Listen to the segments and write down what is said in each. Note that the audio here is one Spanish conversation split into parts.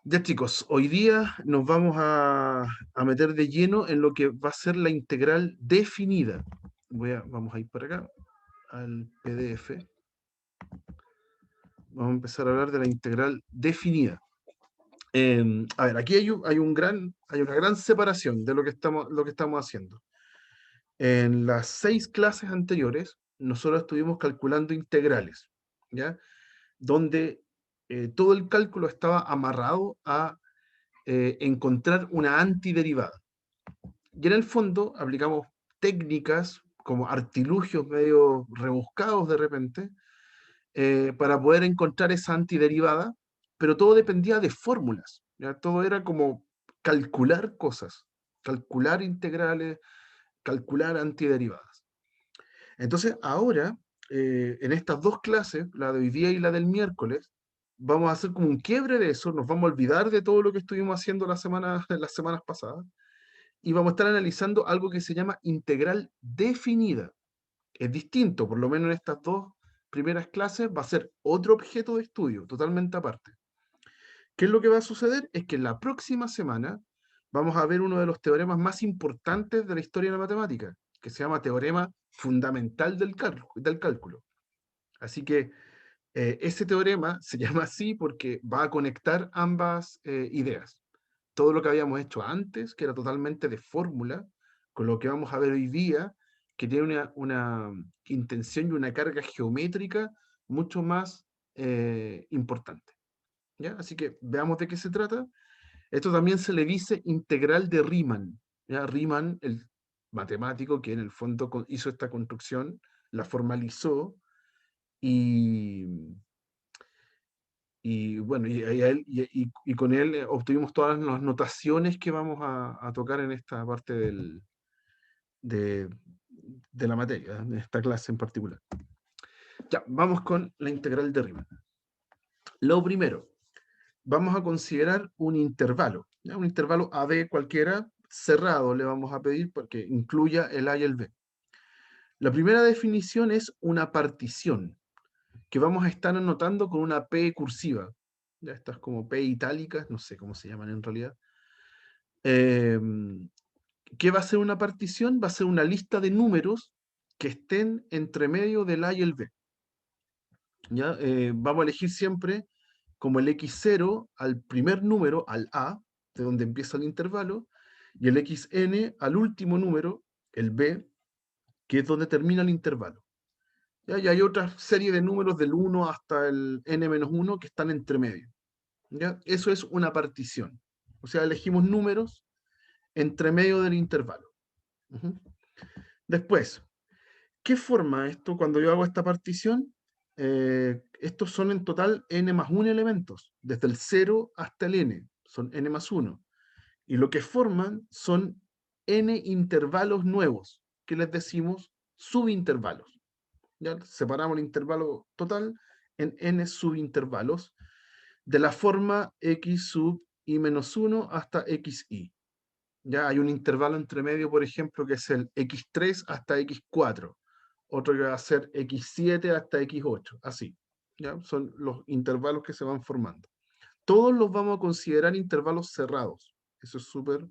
Ya chicos, hoy día nos vamos a meter de lleno en lo que va a ser la integral definida. Vamos a ir para acá, al PDF. Vamos a empezar a hablar de la integral definida. A ver, aquí hay una gran separación de lo que estamos haciendo. En las 6 clases anteriores, nosotros estuvimos calculando integrales, ¿ya? Donde todo el cálculo estaba amarrado a encontrar una antiderivada. Y en el fondo aplicamos técnicas como artilugios medio rebuscados de repente para poder encontrar esa antiderivada, pero todo dependía de fórmulas. ¿Ya? Todo era como calcular cosas, calcular integrales, calcular antiderivadas. Entonces ahora, en estas 2 clases, la de hoy día y la del miércoles, vamos a hacer como un quiebre de eso, nos vamos a olvidar de todo lo que estuvimos haciendo las semanas pasadas y vamos a estar analizando algo que se llama integral definida. Es distinto, por lo menos en estas 2 primeras clases va a ser otro objeto de estudio, totalmente aparte. ¿Qué es lo que va a suceder? Es que la próxima semana vamos a ver uno de los teoremas más importantes de la historia de la matemática, que se llama teorema fundamental del cálculo. Así que ese teorema se llama así porque va a conectar ambas ideas. Todo lo que habíamos hecho antes, que era totalmente de fórmula, con lo que vamos a ver hoy día, que tiene una intención y una carga geométrica mucho más importante. ¿Ya? Así que veamos de qué se trata. Esto también se le dice integral de Riemann. ¿Ya? Riemann, el matemático que en el fondo hizo esta construcción, la formalizó y, bueno, y con él obtuvimos todas las notaciones que vamos a tocar en esta parte de, de la materia, de esta clase en particular. Ya, vamos con la integral de Riemann. Lo primero, vamos a considerar un intervalo, ¿ya? Un intervalo AB cualquiera, cerrado le vamos a pedir porque incluya el A y el B. La primera definición es una partición, que vamos a estar anotando con una P cursiva. Ya estas como P itálicas, no sé cómo se llaman en realidad. Eh, ¿Qué va a ser una partición? Va a ser una lista de números que estén entre medio del A y el B. ¿Ya? Vamos a elegir siempre como el x0 al primer número, al A, de donde empieza el intervalo, y el xn al último número, el B, que es donde termina el intervalo. ¿Ya? Y hay otra serie de números del 1 hasta el n-1 que están entre medio. ¿Ya? Eso es una partición. O sea, elegimos números entre medio del intervalo. Uh-huh. Después, ¿qué forma esto cuando yo hago esta partición? Estos son en total n más 1 elementos, desde el 0 hasta el n, son n más 1. Y lo que forman son n intervalos nuevos, que les decimos subintervalos. ¿Ya? Separamos el intervalo total en n subintervalos, de la forma x sub i menos 1 hasta xi. Ya hay un intervalo entre medio, por ejemplo, que es el x3 hasta x4, otro que va a ser x7 hasta x8, así. ¿Ya? Son los intervalos que se van formando. Todos los vamos a considerar intervalos cerrados. Eso es súper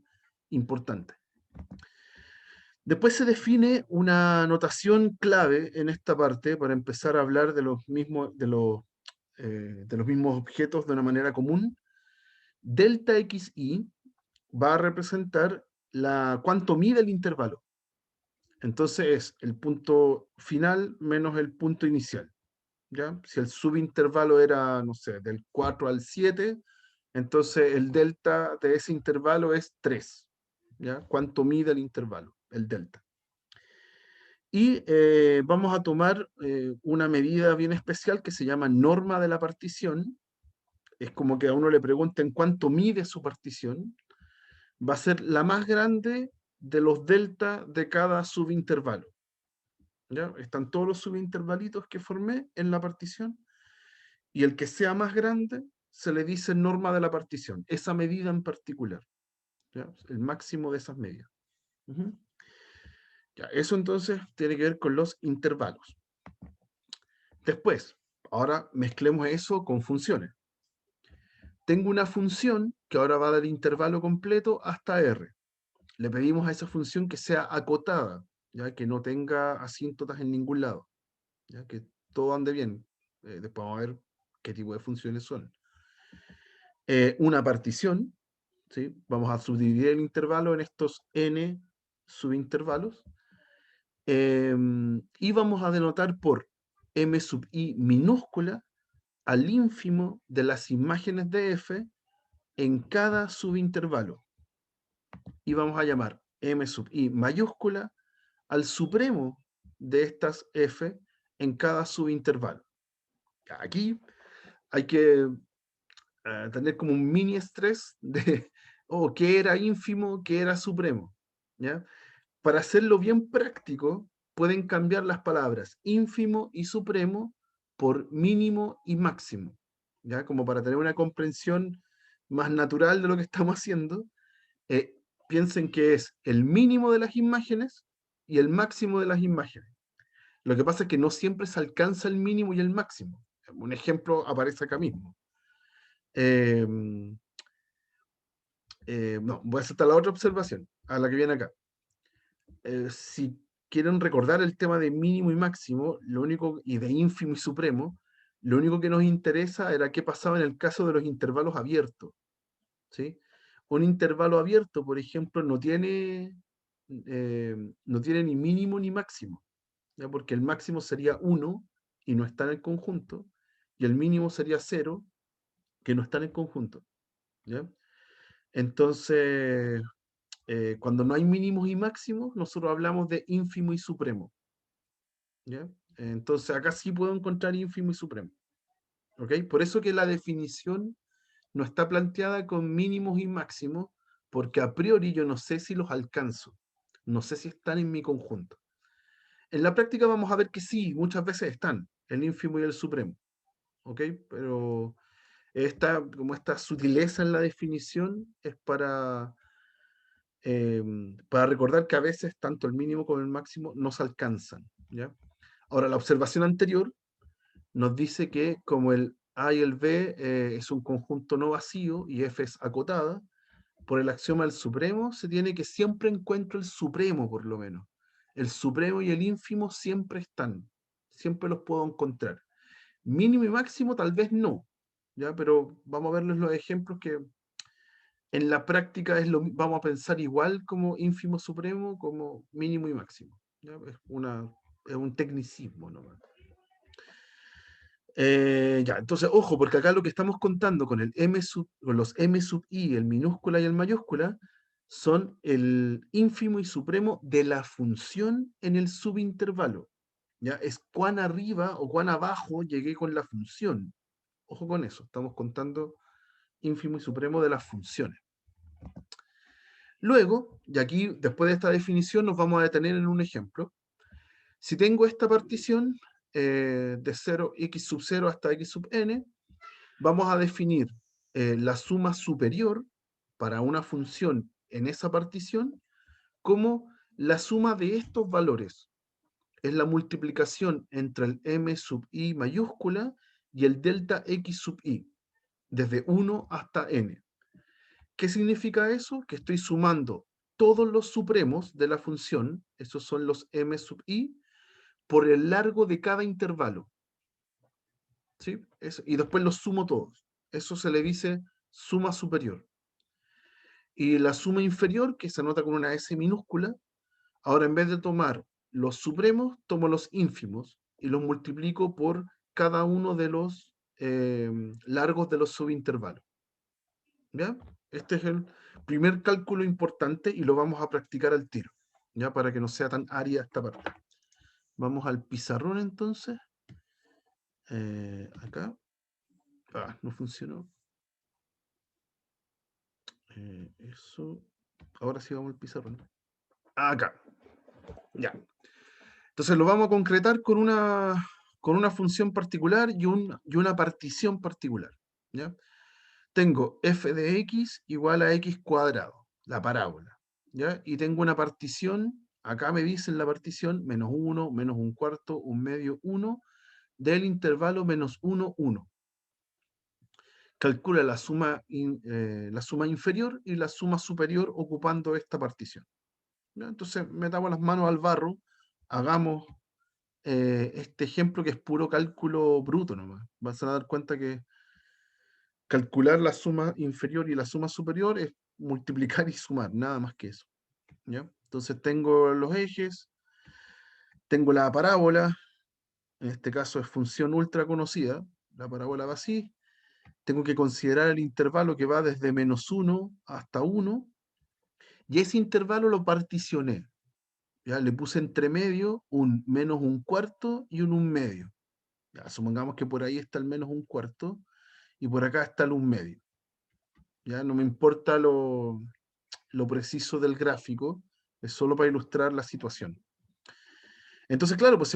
importante. Después se define una notación clave en esta parte para empezar a hablar de los mismos objetos de una manera común. Delta xi va a representar cuánto mide el intervalo. Entonces es el punto final menos el punto inicial. ¿Ya? Si el subintervalo era, no sé, del 4 al 7, entonces el delta de ese intervalo es 3. ¿Ya? ¿Cuánto mide el intervalo? El delta. Y vamos a tomar una medida bien especial que se llama norma de la partición. Es como que a uno le pregunten cuánto mide su partición. Va a ser la más grande de los delta de cada subintervalo. ¿Ya? Están todos los subintervalitos que formé en la partición y el que sea más grande se le dice norma de la partición, esa medida en particular, ¿ya? El máximo de esas medidas. Uh-huh. Ya, eso entonces tiene que ver con los intervalos. Después, ahora mezclemos eso con funciones. tengo una función que ahora va a dar intervalo completo hasta R. Le pedimos a esa función que sea acotada, ya que no tenga asíntotas en ningún lado, ya que todo ande bien. Después vamos a ver qué tipo de funciones son. Una partición, ¿sí? Vamos a subdividir el intervalo en estos n subintervalos. Y vamos a denotar por m sub i minúscula al ínfimo de las imágenes de f en cada subintervalo. Y vamos a llamar m sub i mayúscula al supremo de estas f en cada subintervalo. Aquí hay que tener como un mini estrés de, oh, qué era ínfimo, qué era supremo. ¿Ya? Para hacerlo bien práctico, pueden cambiar las palabras ínfimo y supremo por mínimo y máximo, ¿ya? Como para tener una comprensión más natural de lo que estamos haciendo. eh, Piensen que es el mínimo de las imágenes y el máximo de las imágenes. Lo que pasa es que no siempre se alcanza el mínimo y el máximo. Un ejemplo aparece acá mismo. Eh, no, voy a saltar la otra observación, a la que viene acá. Si quieren recordar el tema de mínimo y máximo, lo único, y de ínfimo y supremo, lo único que nos interesa era qué pasaba en el caso de los intervalos abiertos, ¿sí? Un intervalo abierto, por ejemplo, no tiene ni mínimo ni máximo, ¿ya? Porque el máximo sería 1 y no está en el conjunto, y el mínimo sería 0, que no está en el conjunto, ¿ya? Entonces, cuando no hay mínimos y máximos, nosotros hablamos de ínfimo y supremo, ¿ya? Entonces acá sí puedo encontrar ínfimo y supremo, ¿ok? Por eso que la definición no está planteada con mínimos y máximos, porque a priori yo no sé si los alcanzo, no sé si están en mi conjunto. En la práctica vamos a ver que sí, muchas veces están, el ínfimo y el supremo, ¿ok? Pero como esta sutileza en la definición es para recordar que a veces tanto el mínimo como el máximo no se alcanzan, ¿ya? Ahora, la observación anterior nos dice que como el A y el B es un conjunto no vacío y F es acotada, por el axioma del supremo se tiene que siempre encuentro el supremo, por lo menos. El supremo y el ínfimo siempre están, siempre los puedo encontrar. Mínimo y máximo tal vez no, ¿ya? Pero vamos a verles los ejemplos que en la práctica vamos a pensar igual como ínfimo supremo, como mínimo y máximo, ¿ya? Es un tecnicismo nomás. Ya, entonces, ojo, porque acá lo que estamos contando con con los m sub i, el minúscula y el mayúscula, son el ínfimo y supremo de la función en el subintervalo. ¿Ya? Es cuán arriba o cuán abajo llegué con la función. Ojo con eso, estamos contando ínfimo y supremo de las funciones. Luego, y aquí, después de esta definición, nos vamos a detener en un ejemplo. Si tengo esta partición de 0, x sub 0 hasta x sub n, vamos a definir la suma superior para una función en esa partición como la suma de estos valores. Es la multiplicación entre el m sub i mayúscula y el delta x sub i, desde 1 hasta n. ¿Qué significa eso? Que estoy sumando todos los supremos de la función, esos son los m sub i, por el largo de cada intervalo. ¿Sí? Eso, y después los sumo todos. Eso se le dice suma superior. Y la suma inferior, que se anota con una S minúscula, ahora en vez de tomar los supremos, tomo los ínfimos y los multiplico por cada uno de los largos de los subintervalos. ¿Ya? Este es el primer cálculo importante y lo vamos a practicar al tiro, ¿ya? Para que no sea tan árida esta parte. Vamos al pizarrón entonces. Acá. No funcionó. Eso. Ahora sí vamos al pizarrón. Acá. Ya. Entonces lo vamos a concretar con una función particular y una partición particular, ¿ya? Tengo f de x igual a x cuadrado, la parábola, ¿ya? Y tengo una partición, acá me dicen la partición, menos 1, menos un cuarto, un medio, 1, del intervalo menos 1, 1. calcula la suma inferior y la suma superior ocupando esta partición. ¿Ya? Entonces, metamos las manos al barro, hagamos este ejemplo que es puro cálculo bruto nomás. Vas a dar cuenta que calcular la suma inferior y la suma superior es multiplicar y sumar, nada más que eso. ¿Ya? Entonces tengo los ejes, tengo la parábola, en este caso es función ultra conocida, la parábola va así, tengo que considerar el intervalo que va desde -1 hasta 1, y ese intervalo lo particioné. ¿Ya? Le puse entre medio un -1/4 y un 1/2. Ya, supongamos que por ahí está el -1/4 y por acá está el 1/2. Ya no me importa lo preciso del gráfico, es solo para ilustrar la situación. Entonces, claro, pues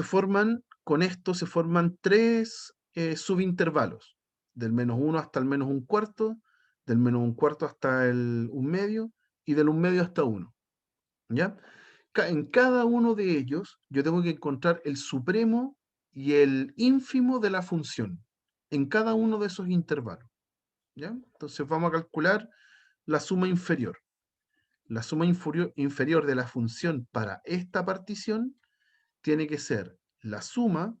con esto se forman tres subintervalos, del -1 hasta el -1/4, del -1/4 hasta el 1/2 y del 1/2 hasta 1. ¿Ya? En cada uno de ellos yo tengo que encontrar el supremo y el ínfimo de la función, en cada uno de esos intervalos. ¿Ya? Entonces vamos a calcular la suma inferior. La suma inferior de la función para esta partición tiene que ser la suma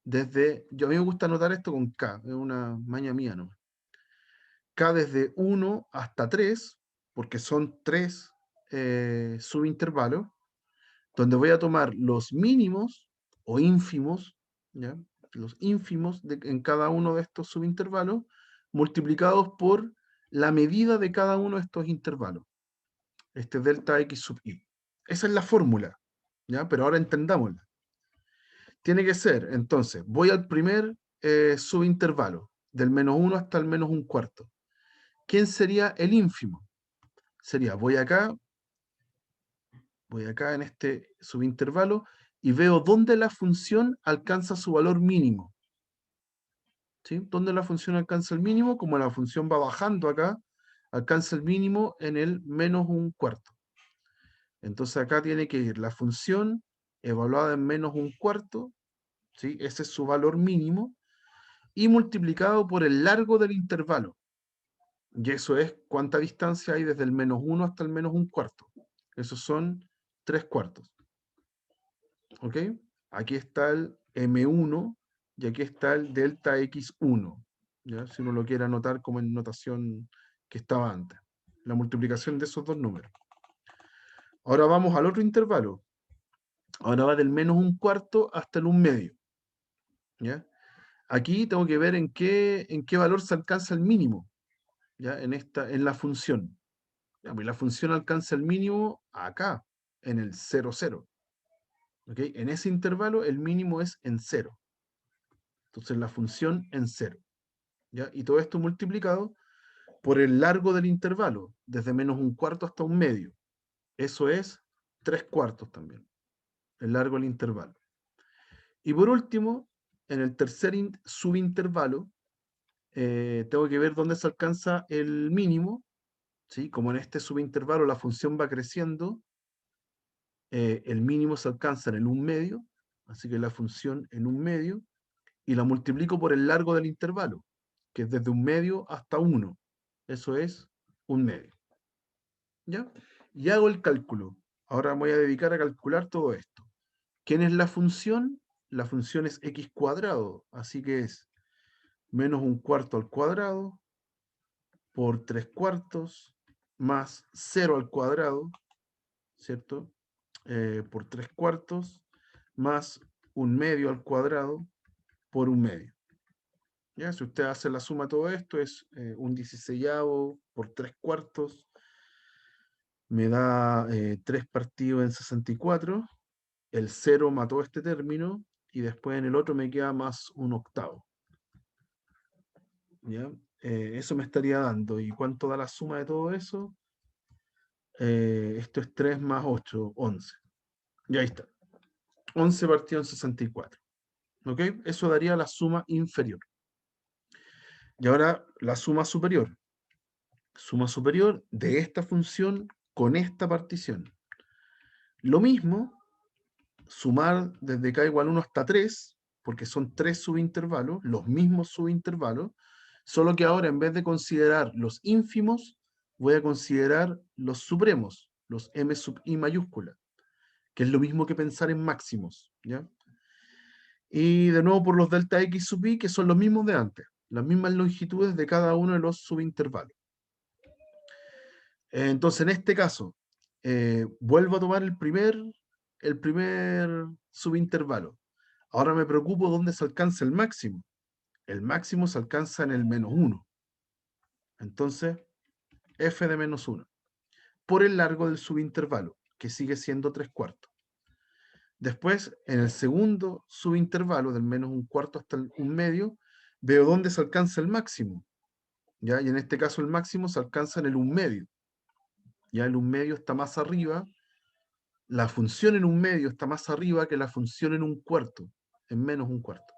a mí me gusta anotar esto con K, es una maña mía, ¿no? K desde 1 hasta 3, porque son tres subintervalos, donde voy a tomar los mínimos o ínfimos, ¿ya? Los ínfimos en cada uno de estos subintervalos, multiplicados por la medida de cada uno de estos intervalos, este delta x sub i. Esa es la fórmula, ¿ya? Pero ahora entendámosla. Tiene que ser, entonces, voy al primer subintervalo, del -1 hasta el -1/4. ¿Quién sería el ínfimo? Sería, voy acá en este subintervalo y veo dónde la función alcanza su valor mínimo. ¿Sí? ¿Dónde la función alcanza el mínimo? Como la función va bajando acá, alcanza el mínimo en el -1/4. Entonces acá tiene que ir la función evaluada en -1/4, ¿sí? Ese es su valor mínimo, y multiplicado por el largo del intervalo. Y eso es cuánta distancia hay desde el -1 hasta el -1/4. Esos son 3/4. ¿Ok? Aquí está el M1 y aquí está el delta X1. ¿Ya? Si uno lo quiere anotar como en notación que estaba antes. La multiplicación de esos dos números. Ahora vamos al otro intervalo. Ahora va del -1/4 hasta el 1/2. ¿Ya? Aquí tengo que ver en qué valor se alcanza el mínimo. ¿Ya? En la función. ¿Ya? Pues la función alcanza el mínimo acá, en el 0, 0. ¿Ok? En ese intervalo el mínimo es en 0. Entonces la función en 0. ¿Ya? Y todo esto multiplicado por el largo del intervalo, desde -1/4 hasta 1/2. Eso es 3/4 también, el largo del intervalo. Y por último, en el tercer subintervalo, tengo que ver dónde se alcanza el mínimo, ¿sí? Como en este subintervalo la función va creciendo, el mínimo se alcanza en el 1/2, así que la función en 1/2, y la multiplico por el largo del intervalo, que es desde 1/2 hasta 1. Eso es 1/2. ¿Ya? Y hago el cálculo. Ahora me voy a dedicar a calcular todo esto. ¿Quién es la función? La función es x cuadrado, así que es -1/4 al cuadrado por 3/4 más 0 al cuadrado, ¿cierto? Por 3/4 más 1/2 al cuadrado por 1/2. ¿Ya? Si usted hace la suma de todo esto, es 1/16 por 3/4, me da 3 partido en 64. El 0 mató este término y después en el otro me queda más 1/8. ¿Ya? Eso me estaría dando. ¿Y cuánto da la suma de todo eso? Esto es 3 más 8, 11. Y ahí está. 11 partido en 64. ¿Ok? Eso daría la suma inferior. Y ahora la suma superior. Suma superior de esta función con esta partición. Lo mismo, sumar desde k igual 1 hasta 3, porque son 3 subintervalos, los mismos subintervalos, Solo que ahora, en vez de considerar los ínfimos, voy a considerar los supremos, los m sub i mayúscula, que es lo mismo que pensar en máximos, ¿ya? Y de nuevo por los delta x sub i, que son los mismos de antes, las mismas longitudes de cada uno de los subintervalos. Entonces, en este caso, vuelvo a tomar el primer subintervalo. Ahora me preocupo dónde se alcanza el máximo. El máximo se alcanza en el -1. Entonces, f de -1 por el largo del subintervalo, que sigue siendo 3/4. Después, en el segundo subintervalo, del -1/4 hasta el 1/2, veo dónde se alcanza el máximo, ¿ya? Y en este caso el máximo se alcanza en el 1/2. Ya el 1/2 está más arriba, la función en 1/2 está más arriba que la función en 1/4, en -1/4.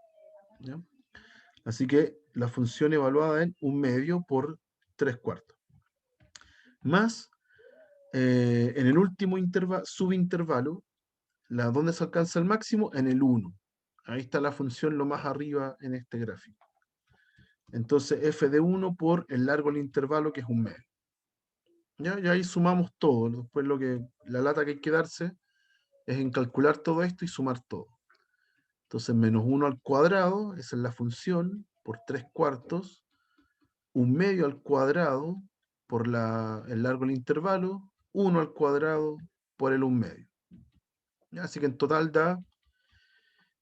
¿Ya? Así que la función evaluada en 1/2 por 3/4. Más, en el último subintervalo, ¿dónde se alcanza el máximo? En el 1. Ahí está la función lo más arriba en este gráfico. Entonces f de 1 por el largo del intervalo, que es 1/2. ¿Ya? Y ahí sumamos todo. Después la lata que hay que darse es en calcular todo esto y sumar todo. Entonces -1 al cuadrado, esa es la función, por 3/4, 1/2 al cuadrado por el largo del intervalo, 1 al cuadrado por el 1/2. Así que en total da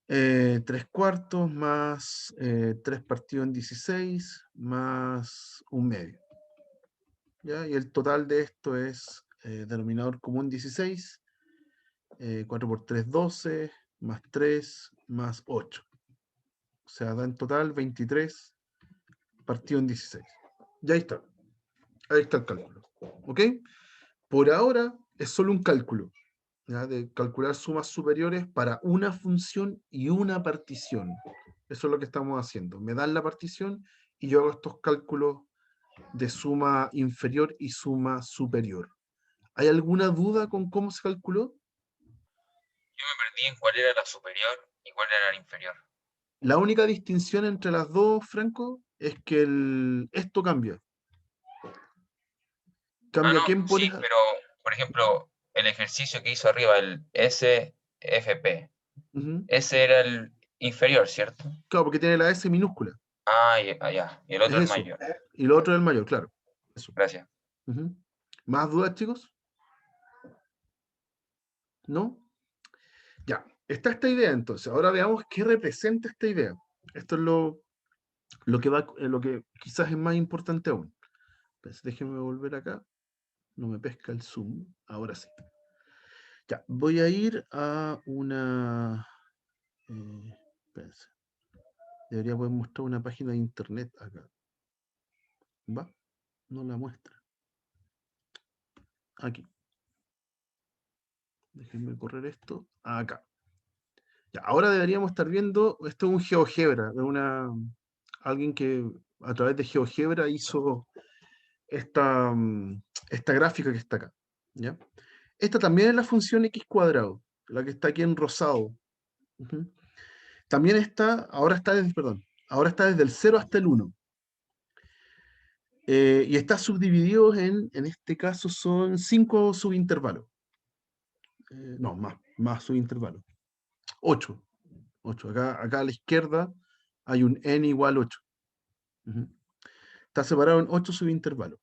3/4 más 3 partido en 16 más 1/2. ¿Ya? Y el total de esto es denominador común 16, 4 por 3, 12, más 3, más 8. O sea, da en total 23 partido en 16. Ya ahí está. Ahí está el cálculo. ¿Ok? Por ahora es solo un cálculo, ¿ya? De calcular sumas superiores para una función y una partición. Eso es lo que estamos haciendo. Me dan la partición y yo hago estos cálculos de suma inferior y suma superior. ¿Hay alguna duda con cómo se calculó? Yo me perdí en cuál era la superior y cuál era la inferior. La única distinción entre las dos, Franco, es que esto cambia. Ah, Cambia no, quién pones. sí, pero por ejemplo, el ejercicio que hizo arriba, el SFP, Ujú. ese era el inferior, ¿cierto? Claro, porque tiene la S minúscula. Ah, ya. Y el Es otro el eso. mayor. Y lo otro es el mayor, claro. Eso. Gracias. Ujú. ¿Más dudas, chicos? ¿No? Ya. Está esta idea entonces. Ahora veamos qué representa esta idea. Esto es lo que quizás es más importante aún. Pues déjenme volver acá. No me pesca el zoom. Ahora sí. Ya. Voy a ir a una. Espérense. Debería poder mostrar una página de internet acá. ¿Va? No la muestra. Aquí. Déjenme correr esto. Acá. Ya, ahora deberíamos estar viendo, esto es un GeoGebra, alguien que a través de GeoGebra hizo esta gráfica que está acá. ¿Ya? Esta también es la función x cuadrado, la que está aquí en rosado. Ujú. También ahora está desde el 0 hasta el 1. Y está subdividido en este caso son 5 subintervalos. No, más subintervalos. 8. 8. Acá a la izquierda hay un n igual 8. Ujú. Está separado en 8 subintervalos.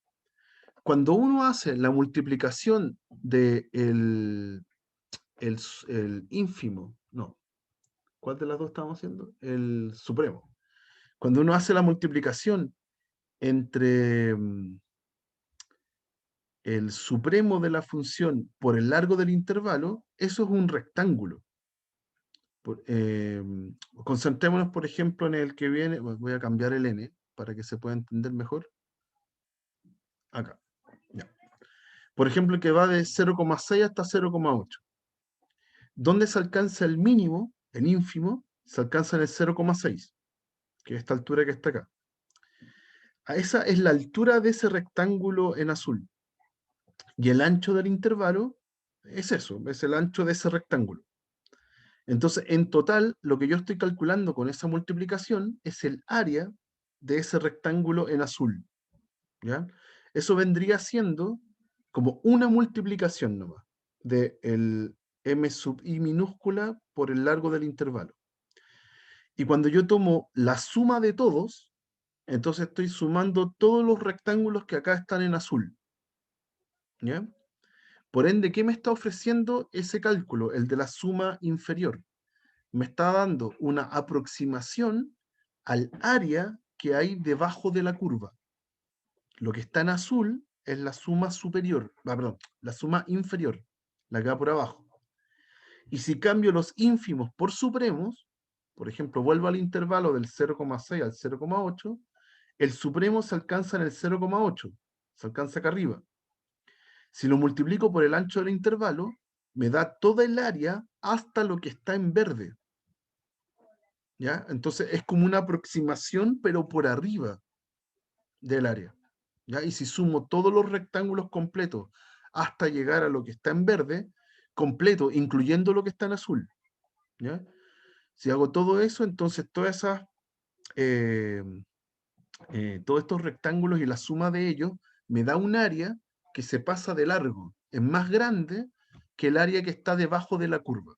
Cuando uno hace la multiplicación de el ínfimo, no, ¿cuál de las dos estamos haciendo? El supremo. Cuando uno hace la multiplicación entre el supremo de la función por el largo del intervalo, eso es un rectángulo. Concentrémonos, por ejemplo, en el que viene, voy a cambiar el n para que se pueda entender mejor. Acá. Ya. Por ejemplo, que va de 0,6 hasta 0,8. ¿Dónde se alcanza el mínimo, el ínfimo? Se alcanza en el 0,6, que es esta altura que está acá. Esa es la altura de ese rectángulo en azul. Y el ancho del intervalo es eso, es el ancho de ese rectángulo. Entonces, en total, lo que yo estoy calculando con esa multiplicación es el área de ese rectángulo en azul. ¿Ya? Eso vendría siendo como una multiplicación nomás de el m sub i minúscula por el largo del intervalo. Y cuando yo tomo la suma de todos, entonces estoy sumando todos los rectángulos que acá están en azul. ¿Ya? Por ende, ¿qué me está ofreciendo ese cálculo? El de la suma inferior. Me está dando una aproximación al área que hay debajo de la curva. Lo que está en azul es la suma superior, perdón, la suma inferior, la que va por abajo. Y si cambio los ínfimos por supremos, por ejemplo, vuelvo al intervalo del 0,6 al 0,8, el supremo se alcanza en el 0,8, se alcanza acá arriba. Si lo multiplico por el ancho del intervalo, me da toda el área hasta lo que está en verde. ¿Ya? Entonces es como una aproximación, pero por arriba del área. ¿Ya? Y si sumo todos los rectángulos completos hasta llegar a lo que está en verde, completo, incluyendo lo que está en azul. ¿Ya? Si hago todo eso, entonces eh, todos estos rectángulos y la suma de ellos me da un área que se pasa de largo. Es más grande que el área que está debajo de la curva.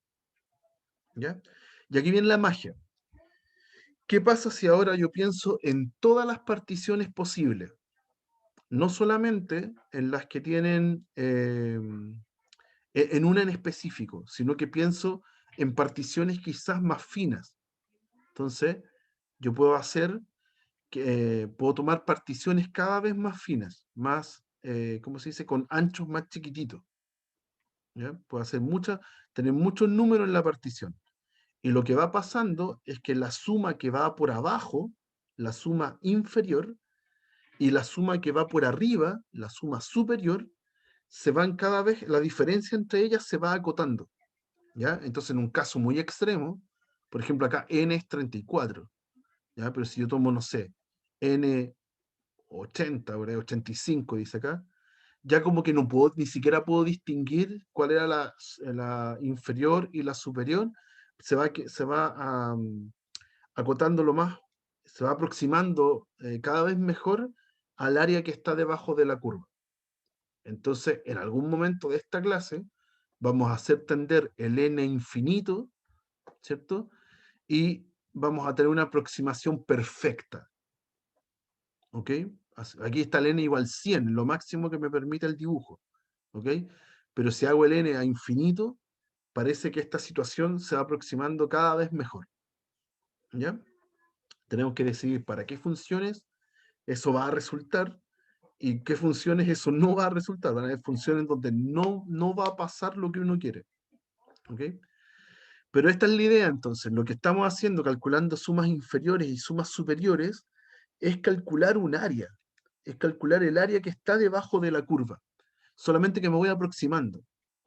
¿Ya? Y aquí viene la magia. ¿Qué pasa si ahora yo pienso en todas las particiones posibles? No solamente en las que tienen en una en específico, sino que pienso en particiones quizás más finas. Entonces, yo puedo hacer que puedo tomar particiones cada vez más finas, más, ¿cómo se dice? Con anchos más chiquititos. ¿Ya? Puedo hacer tener muchos números en la partición. Y lo que va pasando es que la suma que va por abajo, la suma inferior, y la suma que va por arriba, la suma superior, se van cada vez, la diferencia entre ellas se va acotando. ¿Ya? Entonces, en un caso muy extremo, por ejemplo, acá n es 34, ¿ya? Pero si yo tomo, no sé, n 80, 85, dice acá, ya como que no puedo, ni siquiera puedo distinguir cuál era la inferior y la superior, se va acotando lo más, se va aproximando cada vez mejor al área que está debajo de la curva. Entonces, en algún momento de esta clase, vamos a hacer tender el n infinito, ¿cierto? Y vamos a tener una aproximación perfecta. ¿Ok? Aquí está el n igual 100, lo máximo que me permite el dibujo. ¿Ok? Pero si hago el n a infinito, parece que esta situación se va aproximando cada vez mejor. ¿Ya? Tenemos que decidir para qué funciones eso va a resultar y qué funciones eso no va a resultar. Van a haber funciones donde no va a pasar lo que uno quiere. ¿Ok? Pero esta es la idea, entonces. Lo que estamos haciendo, calculando sumas inferiores y sumas superiores, es calcular un área. Es calcular el área que está debajo de la curva. Solamente que me voy aproximando.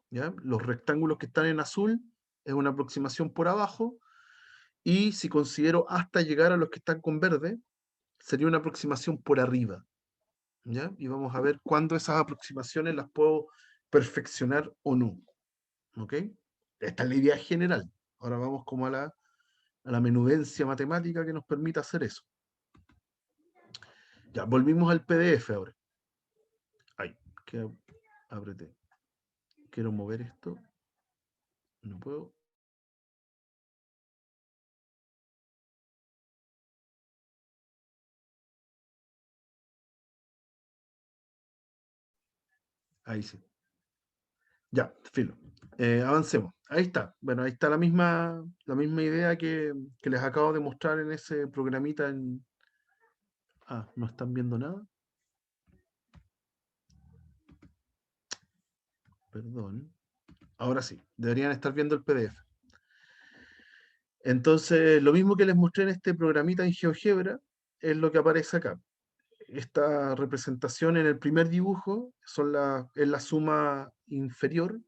¿Ya? Los rectángulos que están en azul es una aproximación por abajo. Y si considero hasta llegar a los que están con verde, sería una aproximación por arriba. ¿Ya? Y vamos a ver cuándo esas aproximaciones las puedo perfeccionar o no. ¿Ok? Esta es la idea general. Ahora vamos como a la menudencia matemática que nos permite hacer eso. Ya, volvimos al PDF ahora. Ay, que apreté. Quiero mover esto. No puedo. Ahí sí. Ya, filo. Avancemos. Ahí está. Bueno, ahí está la misma idea que les acabo de mostrar en ese programita en... Ah, ¿no están viendo nada? Perdón. Ahora sí, deberían estar viendo el PDF. Entonces, lo mismo que les mostré en este programita en GeoGebra, es lo que aparece acá. Esta representación en el primer dibujo es la suma inferior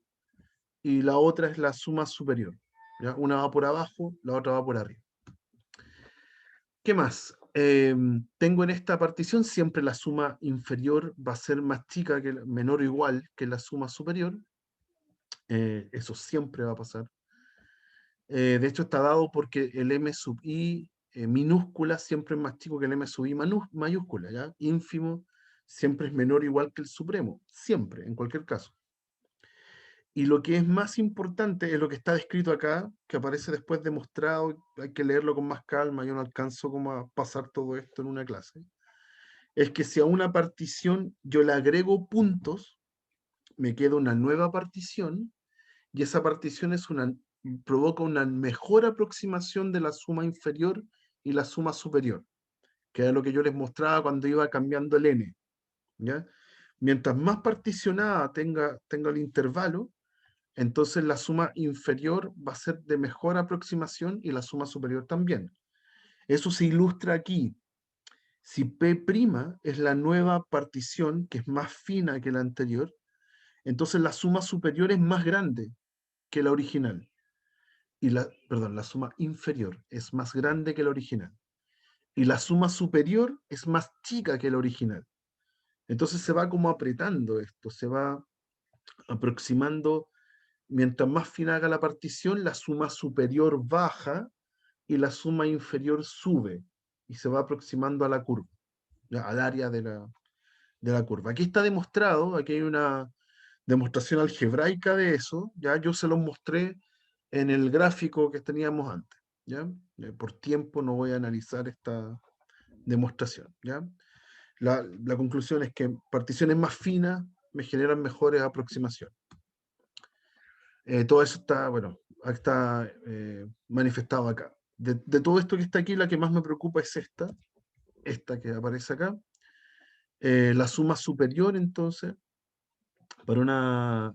y la otra es la suma superior. ¿Ya? Una va por abajo, la otra va por arriba. ¿Qué más? Tengo en esta partición siempre la suma inferior va a ser más chica, menor o igual que la suma superior. Eso siempre va a pasar. De hecho, está dado porque el m sub i minúscula siempre es más chico que el m sub i mayúscula, ¿ya? Ínfimo siempre es menor o igual que el supremo, siempre, en cualquier caso. Y lo que es más importante es lo que está descrito acá, que aparece después demostrado, hay que leerlo con más calma, yo no alcanzo como a pasar todo esto en una clase, es que si a una partición yo le agrego puntos, me queda una nueva partición, y esa partición provoca una mejor aproximación de la suma inferior y la suma superior, que era lo que yo les mostraba cuando iba cambiando el n, ¿ya? Mientras más particionada tenga el intervalo, entonces la suma inferior va a ser de mejor aproximación y la suma superior también. Eso se ilustra aquí. Si P' es la nueva partición, que es más fina que la anterior, entonces la suma superior es más grande que la original. Perdón, la suma inferior es más grande que la original. Y la suma superior es más chica que la original. Entonces se va como apretando esto, se va aproximando. Mientras más fina haga la partición, la suma superior baja y la suma inferior sube y se va aproximando a la curva, ¿ya? Al área de la curva. Aquí está demostrado, aquí hay una demostración algebraica de eso, ¿ya? Yo se los mostré en el gráfico que teníamos antes, ¿ya? Por tiempo no voy a analizar esta demostración, ¿ya? La conclusión es que particiones más finas me generan mejores aproximaciones. Todo eso está, bueno, está manifestado acá. De todo esto que está aquí, la que más me preocupa es esta que aparece acá. La suma superior, entonces, para una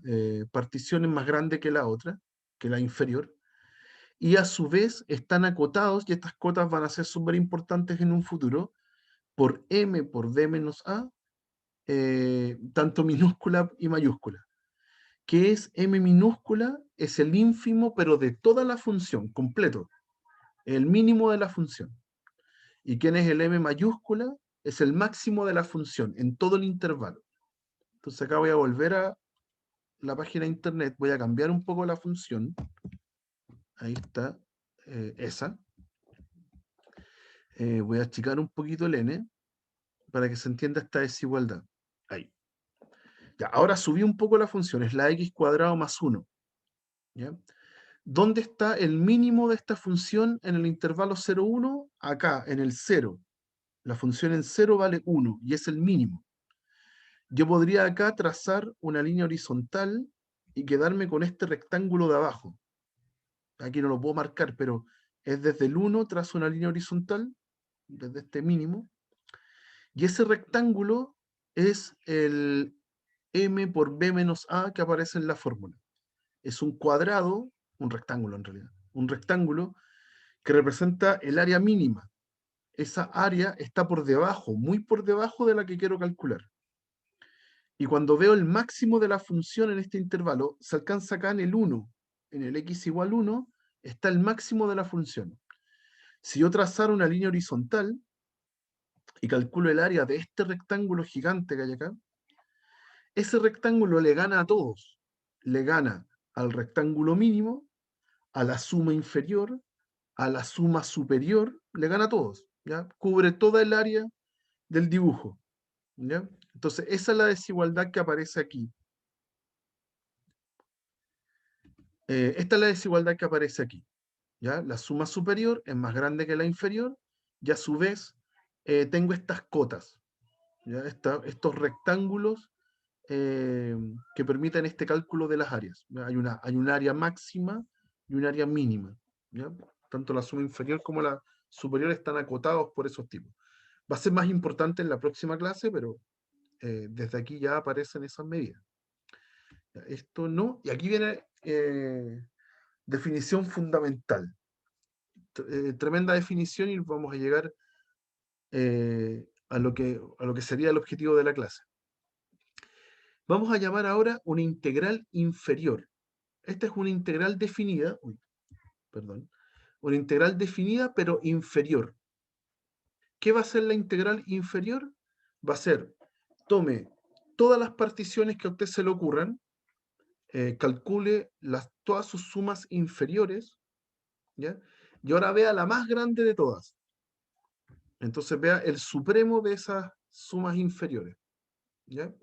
partición es más grande que la otra, que la inferior, y a su vez están acotados, y estas cotas van a ser súper importantes en un futuro, por m por d menos a, tanto minúscula y mayúscula. ¿Qué es m minúscula? Es el ínfimo, pero de toda la función, completo, el mínimo de la función. ¿Y quién es el m mayúscula? Es el máximo de la función, en todo el intervalo. Entonces acá voy a volver a la página de internet, voy a cambiar un poco la función. Ahí está, esa. Voy a achicar un poquito el n para que se entienda esta desigualdad. Ahí. Ya, ahora subí un poco la función, es la x cuadrado más 1. ¿Ya? ¿Dónde está el mínimo de esta función en el intervalo 0, 1? Acá, en el 0. La función en 0 vale 1 y es el mínimo. Yo podría acá trazar una línea horizontal y quedarme con este rectángulo de abajo. Aquí no lo puedo marcar, pero es desde el 1, trazo una línea horizontal, desde este mínimo, y ese rectángulo es el m por b menos a que aparece en la fórmula. Es un cuadrado, un rectángulo en realidad, un rectángulo que representa el área mínima. Esa área está por debajo, muy por debajo de la que quiero calcular. Y cuando veo el máximo de la función en este intervalo, se alcanza acá en el 1. En el x igual 1 está el máximo de la función. Si yo trazara una línea horizontal y calculo el área de este rectángulo gigante que hay acá, ese rectángulo le gana a todos. Le gana al rectángulo mínimo, a la suma inferior, a la suma superior, le gana a todos. ¿Ya? Cubre toda el área del dibujo. ¿Ya? Entonces, esa es la desigualdad que aparece aquí. Esta es la desigualdad que aparece aquí. ¿Ya? La suma superior es más grande que la inferior y a su vez tengo estas cotas, ¿ya? Estos rectángulos que permiten este cálculo de las áreas. ¿Ya? Hay un área máxima y un área mínima. ¿Ya? Tanto la suma inferior como la superior están acotados por esos tipos. Va a ser más importante en la próxima clase, pero desde aquí ya aparecen esas medidas. ¿Ya? Esto no, y aquí viene definición fundamental. Tremenda definición y vamos a llegar a lo que sería el objetivo de la clase. Vamos a llamar ahora una integral inferior. Esta es una integral definida, una integral definida pero inferior. ¿Qué va a ser la integral inferior? Va a ser, tome todas las particiones que a usted se le ocurran, calcule todas sus sumas inferiores, ¿ya? Y ahora vea la más grande de todas. Entonces vea el supremo de esas sumas inferiores. ¿Ya?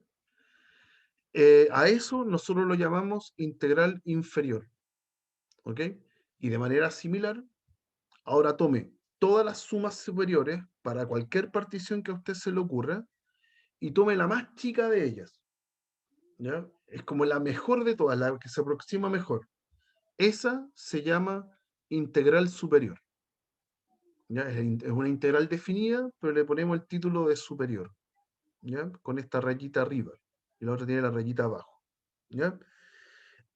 A eso nosotros lo llamamos integral inferior. ¿Ok? Y de manera similar, ahora tome todas las sumas superiores para cualquier partición que a usted se le ocurra y tome la más chica de ellas. ¿Ya? Es como la mejor de todas, la que se aproxima mejor. Esa se llama integral superior. ¿Ya? Es una integral definida, pero le ponemos el título de superior. ¿Ya? Con esta rayita arriba. Y la otra tiene la rayita abajo. ¿Ya?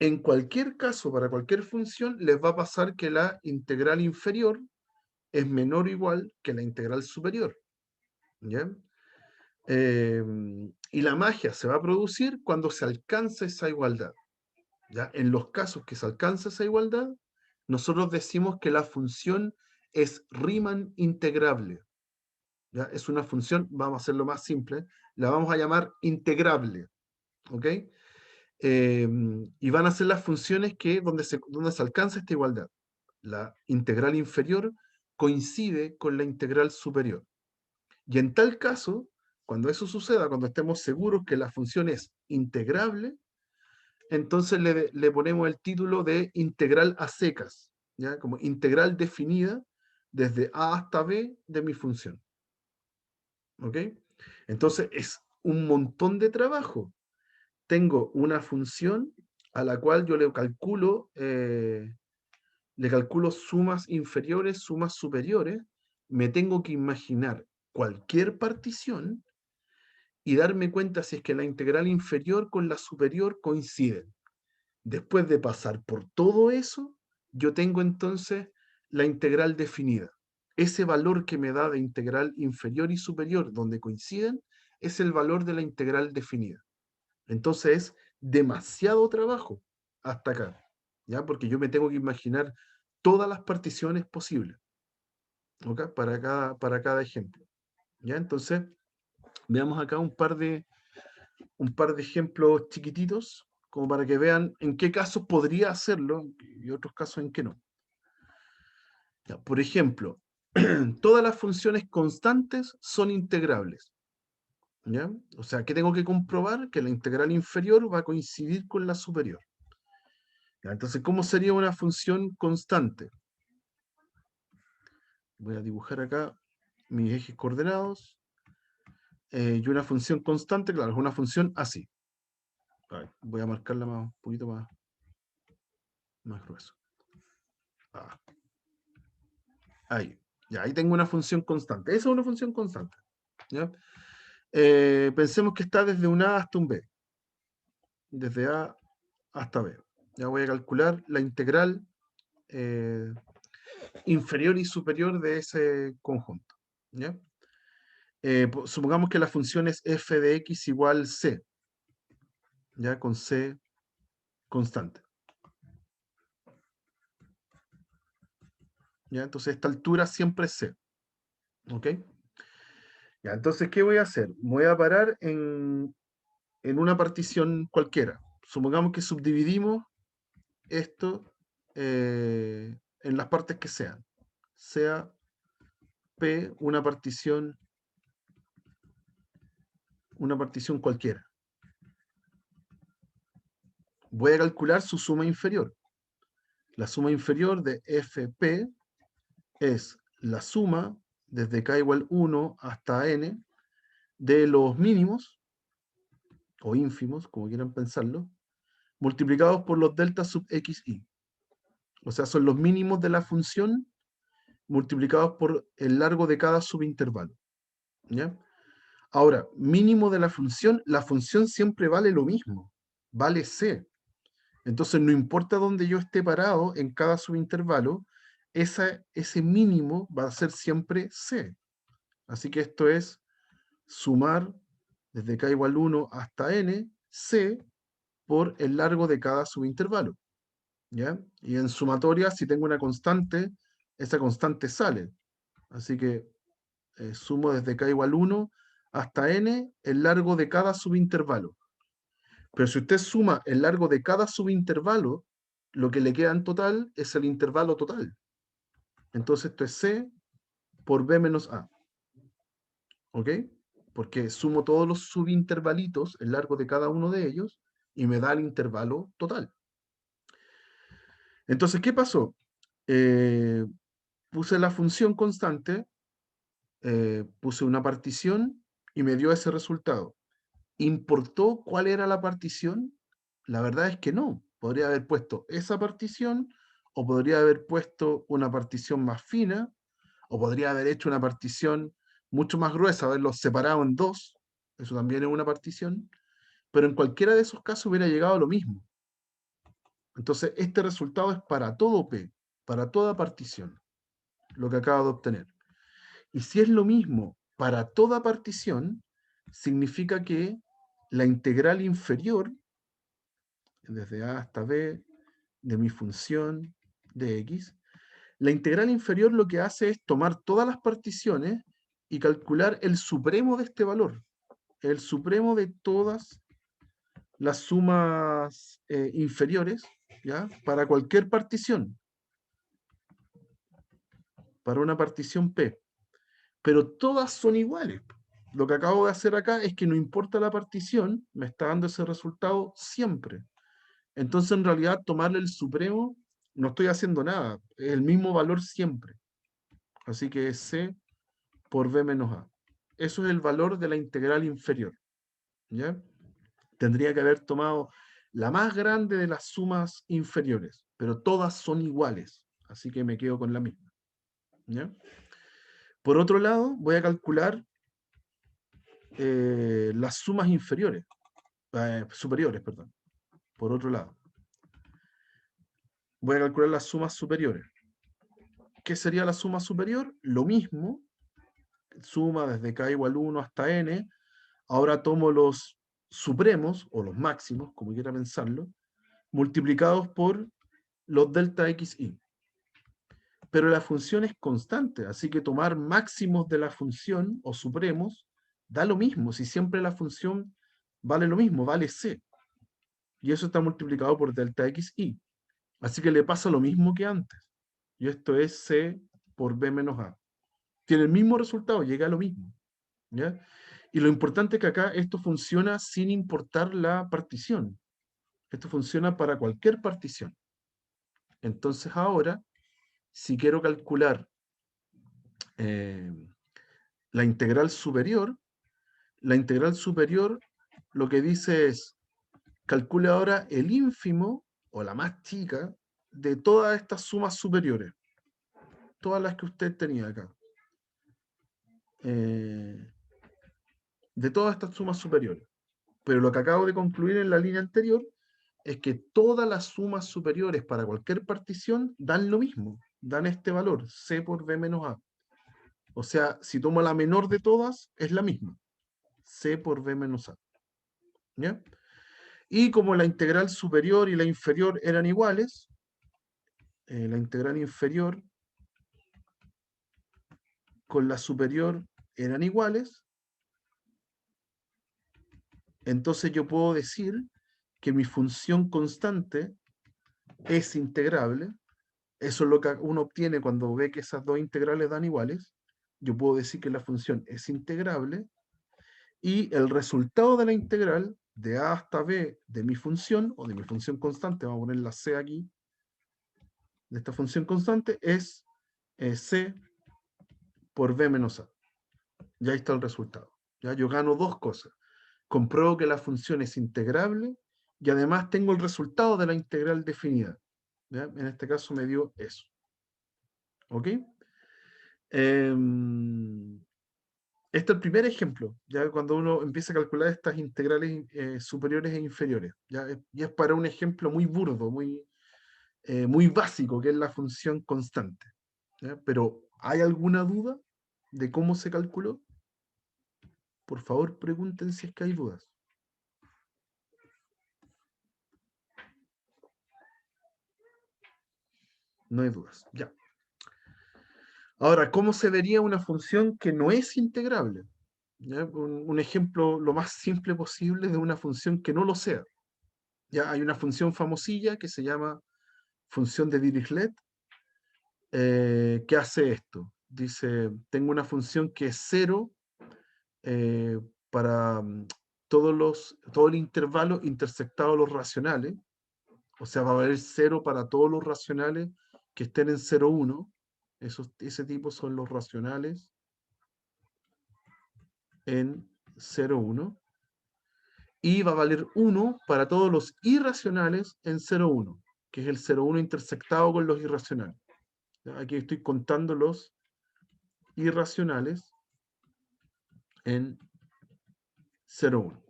En cualquier caso, para cualquier función, les va a pasar que la integral inferior es menor o igual que la integral superior. ¿Ya? Y la magia se va a producir cuando se alcanza esa igualdad. ¿Ya? En los casos que se alcanza esa igualdad, nosotros decimos que la función es Riemann integrable. ¿Ya? Es una función, vamos a hacerlo más simple, la vamos a llamar integrable. ¿Ok? Y van a ser las funciones que donde se alcanza esta igualdad. La integral inferior coincide con la integral superior. Y en tal caso, cuando eso suceda, cuando estemos seguros que la función es integrable, entonces le ponemos el título de integral a secas, ¿ya? Como integral definida desde A hasta B de mi función. ¿Ok? Entonces es un montón de trabajo. Tengo una función a la cual yo le calculo sumas inferiores, sumas superiores, me tengo que imaginar cualquier partición y darme cuenta si es que la integral inferior con la superior coinciden. Después de pasar por todo eso, yo tengo entonces la integral definida. Ese valor que me da de integral inferior y superior, donde coinciden, es el valor de la integral definida. Entonces es demasiado trabajo hasta acá, ¿ya? Porque yo me tengo que imaginar todas las particiones posibles, ¿ok? Para cada ejemplo, ¿ya? Entonces, veamos acá un par de ejemplos chiquititos, como para que vean en qué casos podría hacerlo y otros casos en que no. Ya, por ejemplo, todas las funciones constantes son integrables. ¿Ya? O sea, ¿qué tengo que comprobar? Que la integral inferior va a coincidir con la superior. ¿Ya? Entonces, ¿cómo sería una función constante? Voy a dibujar acá mis ejes coordenados. Y una función constante, claro, es una función así. Voy a marcarla un poquito más grueso. Ahí. Ya, ahí tengo una función constante. Esa es una función constante. ¿Ya? Pensemos que está desde un A hasta un B. Desde A hasta B. Ya voy a calcular la integral inferior y superior de ese conjunto. ¿Ya? Supongamos que la función es f de x igual c. ¿Ya? Con c constante. ¿Ya? Entonces esta altura siempre es c. ¿Ok? Ya, entonces, ¿qué voy a hacer? Voy a parar en una partición cualquiera. Supongamos que subdividimos esto en las partes que sean. Sea P una partición cualquiera. Voy a calcular su suma inferior. La suma inferior de FP es la suma desde k igual 1 hasta n de los mínimos o ínfimos, como quieran pensarlo, multiplicados por los delta sub xi. O sea, son los mínimos de la función multiplicados por el largo de cada subintervalo. ¿Ya? Ahora, mínimo de la función siempre vale lo mismo, vale c. Entonces, no importa dónde yo esté parado en cada subintervalo, ese mínimo va a ser siempre c. Así que esto es sumar desde k igual 1 hasta n, c por el largo de cada subintervalo. ¿Ya? Y en sumatoria, si tengo una constante, esa constante sale. Así que sumo desde k igual 1 hasta n el largo de cada subintervalo. Pero si usted suma el largo de cada subintervalo, lo que le queda en total es el intervalo total. Entonces esto es c por b menos a. ¿Ok? Porque sumo todos los subintervalitos, el largo de cada uno de ellos, y me da el intervalo total. Entonces, ¿qué pasó? Puse la función constante, puse una partición y me dio ese resultado. ¿Importó cuál era la partición? La verdad es que no. Podría haber puesto esa partición, o podría haber puesto una partición más fina, o podría haber hecho una partición mucho más gruesa, haberlos separado en dos. Eso también es una partición. Pero en cualquiera de esos casos hubiera llegado a lo mismo. Entonces, este resultado es para todo P, para toda partición, lo que acabo de obtener. Y si es lo mismo para toda partición, significa que la integral inferior, desde A hasta B, de mi función de X, la integral inferior lo que hace es tomar todas las particiones y calcular el supremo de este valor, el supremo de todas las sumas inferiores, ¿ya? Para cualquier partición, para una partición P. Pero todas son iguales. Lo que acabo de hacer acá es que no importa la partición, me está dando ese resultado siempre. Entonces, en realidad, tomarle el supremo, no estoy haciendo nada, es el mismo valor siempre. Así que es C por B menos A. Eso es el valor de la integral inferior. ¿Ya? Tendría que haber tomado la más grande de las sumas inferiores, pero todas son iguales. Así que me quedo con la misma. ¿Ya? Por otro lado, voy a calcular las sumas inferiores, superiores, perdón. Por otro lado, voy a calcular las sumas superiores. ¿Qué sería la suma superior? Lo mismo, suma desde k igual 1 hasta n. Ahora tomo los supremos, o los máximos, como quiera pensarlo, multiplicados por los delta xi. Pero la función es constante, así que tomar máximos de la función, o supremos, da lo mismo, si siempre la función vale lo mismo, vale c. Y eso está multiplicado por delta xi. Así que le pasa lo mismo que antes. Y esto es c por b menos a. Tiene el mismo resultado, llega a lo mismo. ¿Ya? Y lo importante es que acá esto funciona sin importar la partición. Esto funciona para cualquier partición. Entonces ahora, si quiero calcular eh, la integral superior lo que dice es, calcule ahora el ínfimo, o la más chica, de todas estas sumas superiores. Todas las que usted tenía acá. De todas estas sumas superiores. Pero lo que acabo de concluir en la línea anterior es que todas las sumas superiores para cualquier partición dan lo mismo, dan este valor, C por B menos A. O sea, si tomo la menor de todas, es la misma, C por B menos A. ¿Ya? Y como la integral superior y la inferior eran iguales, la integral inferior con la superior eran iguales, entonces yo puedo decir que mi función constante es integrable. Eso es lo que uno obtiene cuando ve que esas dos integrales dan iguales. Yo puedo decir que la función es integrable y el resultado de la integral de a hasta b de mi función, o de mi función constante, vamos a poner la c aquí, de esta función constante, es c por b menos a. Ya ahí está el resultado. ¿Ya? Yo gano dos cosas. Compruebo que la función es integrable y además tengo el resultado de la integral definida. ¿Ya? En este caso me dio eso. ¿Ok? Este es el primer ejemplo, ya cuando uno empieza a calcular estas integrales superiores e inferiores. ¿Ya? Y es para un ejemplo muy burdo, muy básico, que es la función constante. ¿Ya? Pero, ¿hay alguna duda de cómo se calculó? Por favor, pregunten si es que hay dudas. No hay dudas. Ya. Ahora, ¿cómo se vería una función que no es integrable? ¿Ya? Un ejemplo lo más simple posible de una función que no lo sea. Ya hay una función famosilla que se llama función de Dirichlet, que hace esto. Dice, tengo una función que es 0 para todo el intervalo intersectado a los racionales. O sea, va a valer 0 para todos los racionales que estén en 0, 1. Ese tipo son los racionales en 0, 1. Y va a valer 1 para todos los irracionales en 0, 1, que es el 0, 1 intersectado con los irracionales. Aquí estoy contando los irracionales en 0, 1.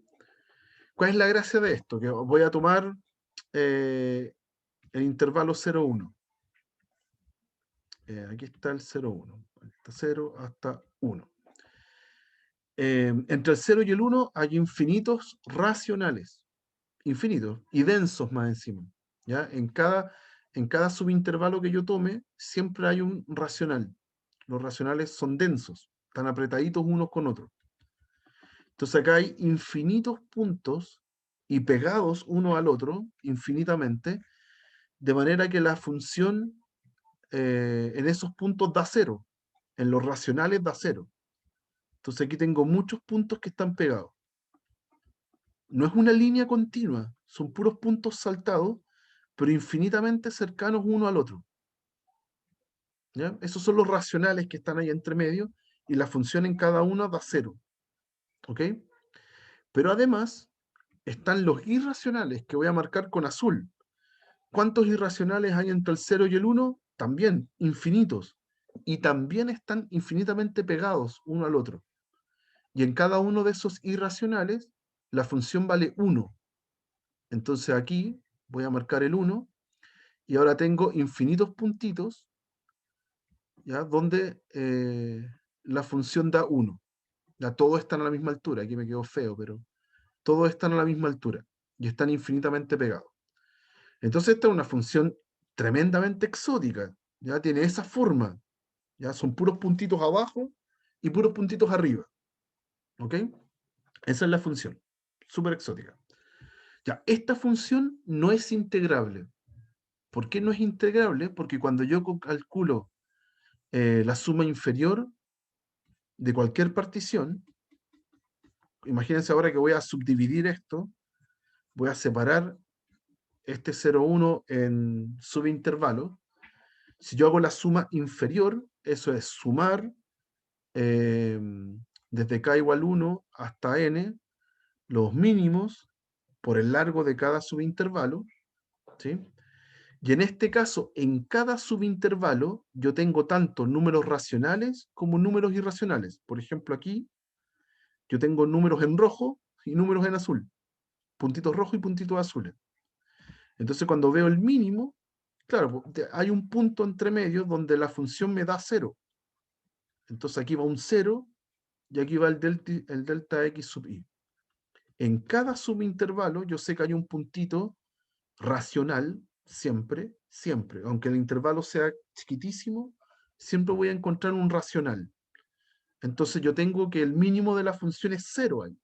¿Cuál es la gracia de esto? Que voy a tomar el intervalo 0, 1. Aquí está el 0, 1. Está 0 hasta 1. Entre el 0 y el 1 hay infinitos racionales. Infinitos y densos más encima. ¿Ya? En cada subintervalo que yo tome, siempre hay un racional. Los racionales son densos, están apretaditos unos con otros. Entonces acá hay infinitos puntos y pegados uno al otro, infinitamente, de manera que la función en esos puntos da 0. En los racionales da 0. Entonces aquí tengo muchos puntos que están pegados. No es una línea continua, son puros puntos saltados, pero infinitamente cercanos uno al otro. ¿Ya? Esos son los racionales que están ahí entre medio y la función en cada uno da 0. ¿Ok? Pero además están los irracionales que voy a marcar con azul. ¿Cuántos irracionales hay entre el 0 y el 1? También infinitos. Y también están infinitamente pegados uno al otro. Y en cada uno de esos irracionales, la función vale 1. Entonces aquí voy a marcar el 1 y ahora tengo infinitos puntitos, ¿ya? Donde la función da 1. Ya todos están a la misma altura. Aquí me quedó feo, pero todos están a la misma altura y están infinitamente pegados. Entonces esta es una función tremendamente exótica. Ya tiene esa forma. Ya son puros puntitos abajo y puros puntitos arriba. ¿Ok? Esa es la función. Súper exótica. Ya, esta función no es integrable. ¿Por qué no es integrable? Porque cuando yo calculo la suma inferior de cualquier partición, imagínense ahora que voy a subdividir esto, voy a separar este 0,1 en subintervalos. Si yo hago la suma inferior, eso es sumar desde k igual 1 hasta n, los mínimos por el largo de cada subintervalo, ¿sí? Y en este caso, en cada subintervalo, yo tengo tanto números racionales como números irracionales. Por ejemplo, aquí yo tengo números en rojo y números en azul. Puntitos rojos y puntitos azules. Entonces, cuando veo el mínimo, claro, hay un punto entre medio donde la función me da 0. Entonces aquí va un 0 y aquí va el delta x sub i. En cada subintervalo yo sé que hay un puntito racional, siempre, siempre. Aunque el intervalo sea chiquitísimo, siempre voy a encontrar un racional. Entonces yo tengo que el mínimo de la función es 0 ahí,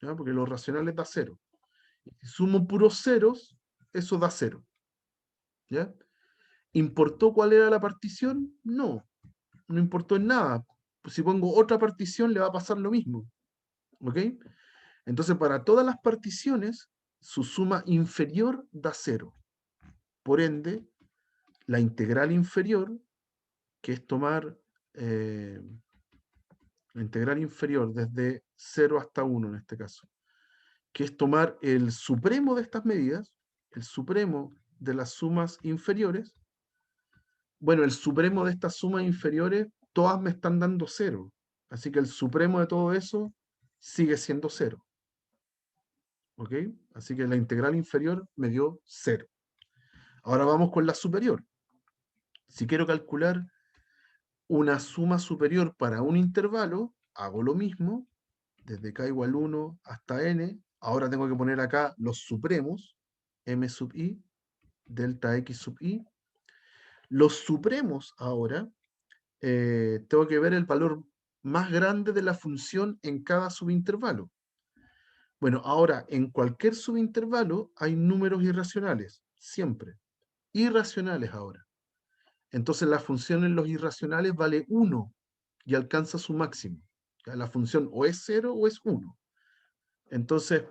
¿ya? Porque los racionales da 0. Si sumo puros ceros, eso da 0. ¿Ya? ¿Importó cuál era la partición? No, no importó en nada. Pues si pongo otra partición le va a pasar lo mismo. ¿Ok? Entonces para todas las particiones, su suma inferior da 0. Por ende, la integral inferior, que es tomar la integral inferior desde 0 hasta 1 en este caso, que es tomar el supremo de estas medidas, el supremo de las sumas inferiores. Bueno, el supremo de estas sumas inferiores, todas me están dando 0. Así que el supremo de todo eso sigue siendo 0. ¿Ok? Así que la integral inferior me dio 0. Ahora vamos con la superior. Si quiero calcular una suma superior para un intervalo, hago lo mismo, desde k igual 1 hasta n. Ahora tengo que poner acá los supremos, m sub i, delta x sub i. Los supremos ahora, tengo que ver el valor más grande de la función en cada subintervalo. Bueno, ahora en cualquier subintervalo hay números irracionales, siempre. Irracionales ahora. Entonces la función en los irracionales vale 1 y alcanza su máximo. ¿Ya? La función o es 0 o es 1. Entonces,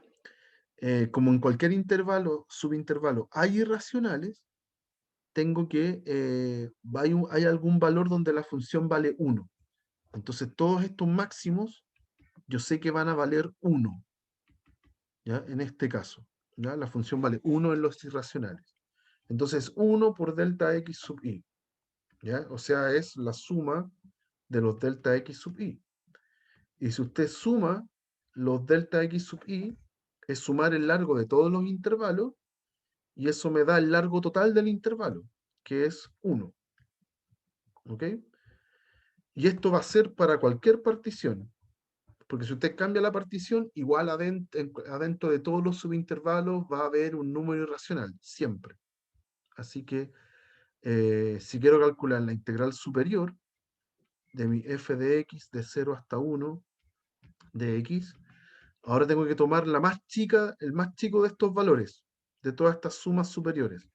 como en cualquier intervalo, subintervalo, hay irracionales, tengo que, hay algún valor donde la función vale 1. Entonces, todos estos máximos, yo sé que van a valer 1. ¿Ya? En este caso, ¿ya? La función vale 1 en los irracionales. Entonces, 1 por delta x sub i. ¿Ya? O sea, es la suma de los delta x sub i. Y si usted suma los delta x sub i, es sumar el largo de todos los intervalos, y eso me da el largo total del intervalo, que es 1. ¿Ok? Y esto va a ser para cualquier partición, porque si usted cambia la partición, igual adentro de todos los subintervalos va a haber un número irracional, siempre. Así que si quiero calcular la integral superior de mi f de x de 0 hasta 1 de x, ahora tengo que tomar la más chica, el más chico de estos valores, de todas estas sumas superiores.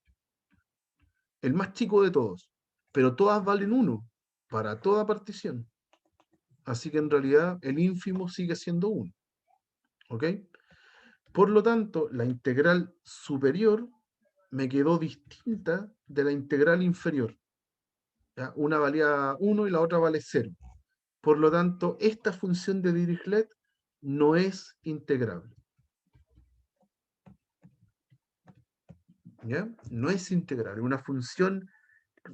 El más chico de todos. Pero todas valen 1 para toda partición. Así que en realidad el ínfimo sigue siendo 1. ¿Ok? Por lo tanto, la integral superior me quedó distinta de la integral inferior. ¿Ya? Una valía 1 y la otra vale 0. Por lo tanto, esta función de Dirichlet no es integrable. ¿Ya? No es integrable. Una función,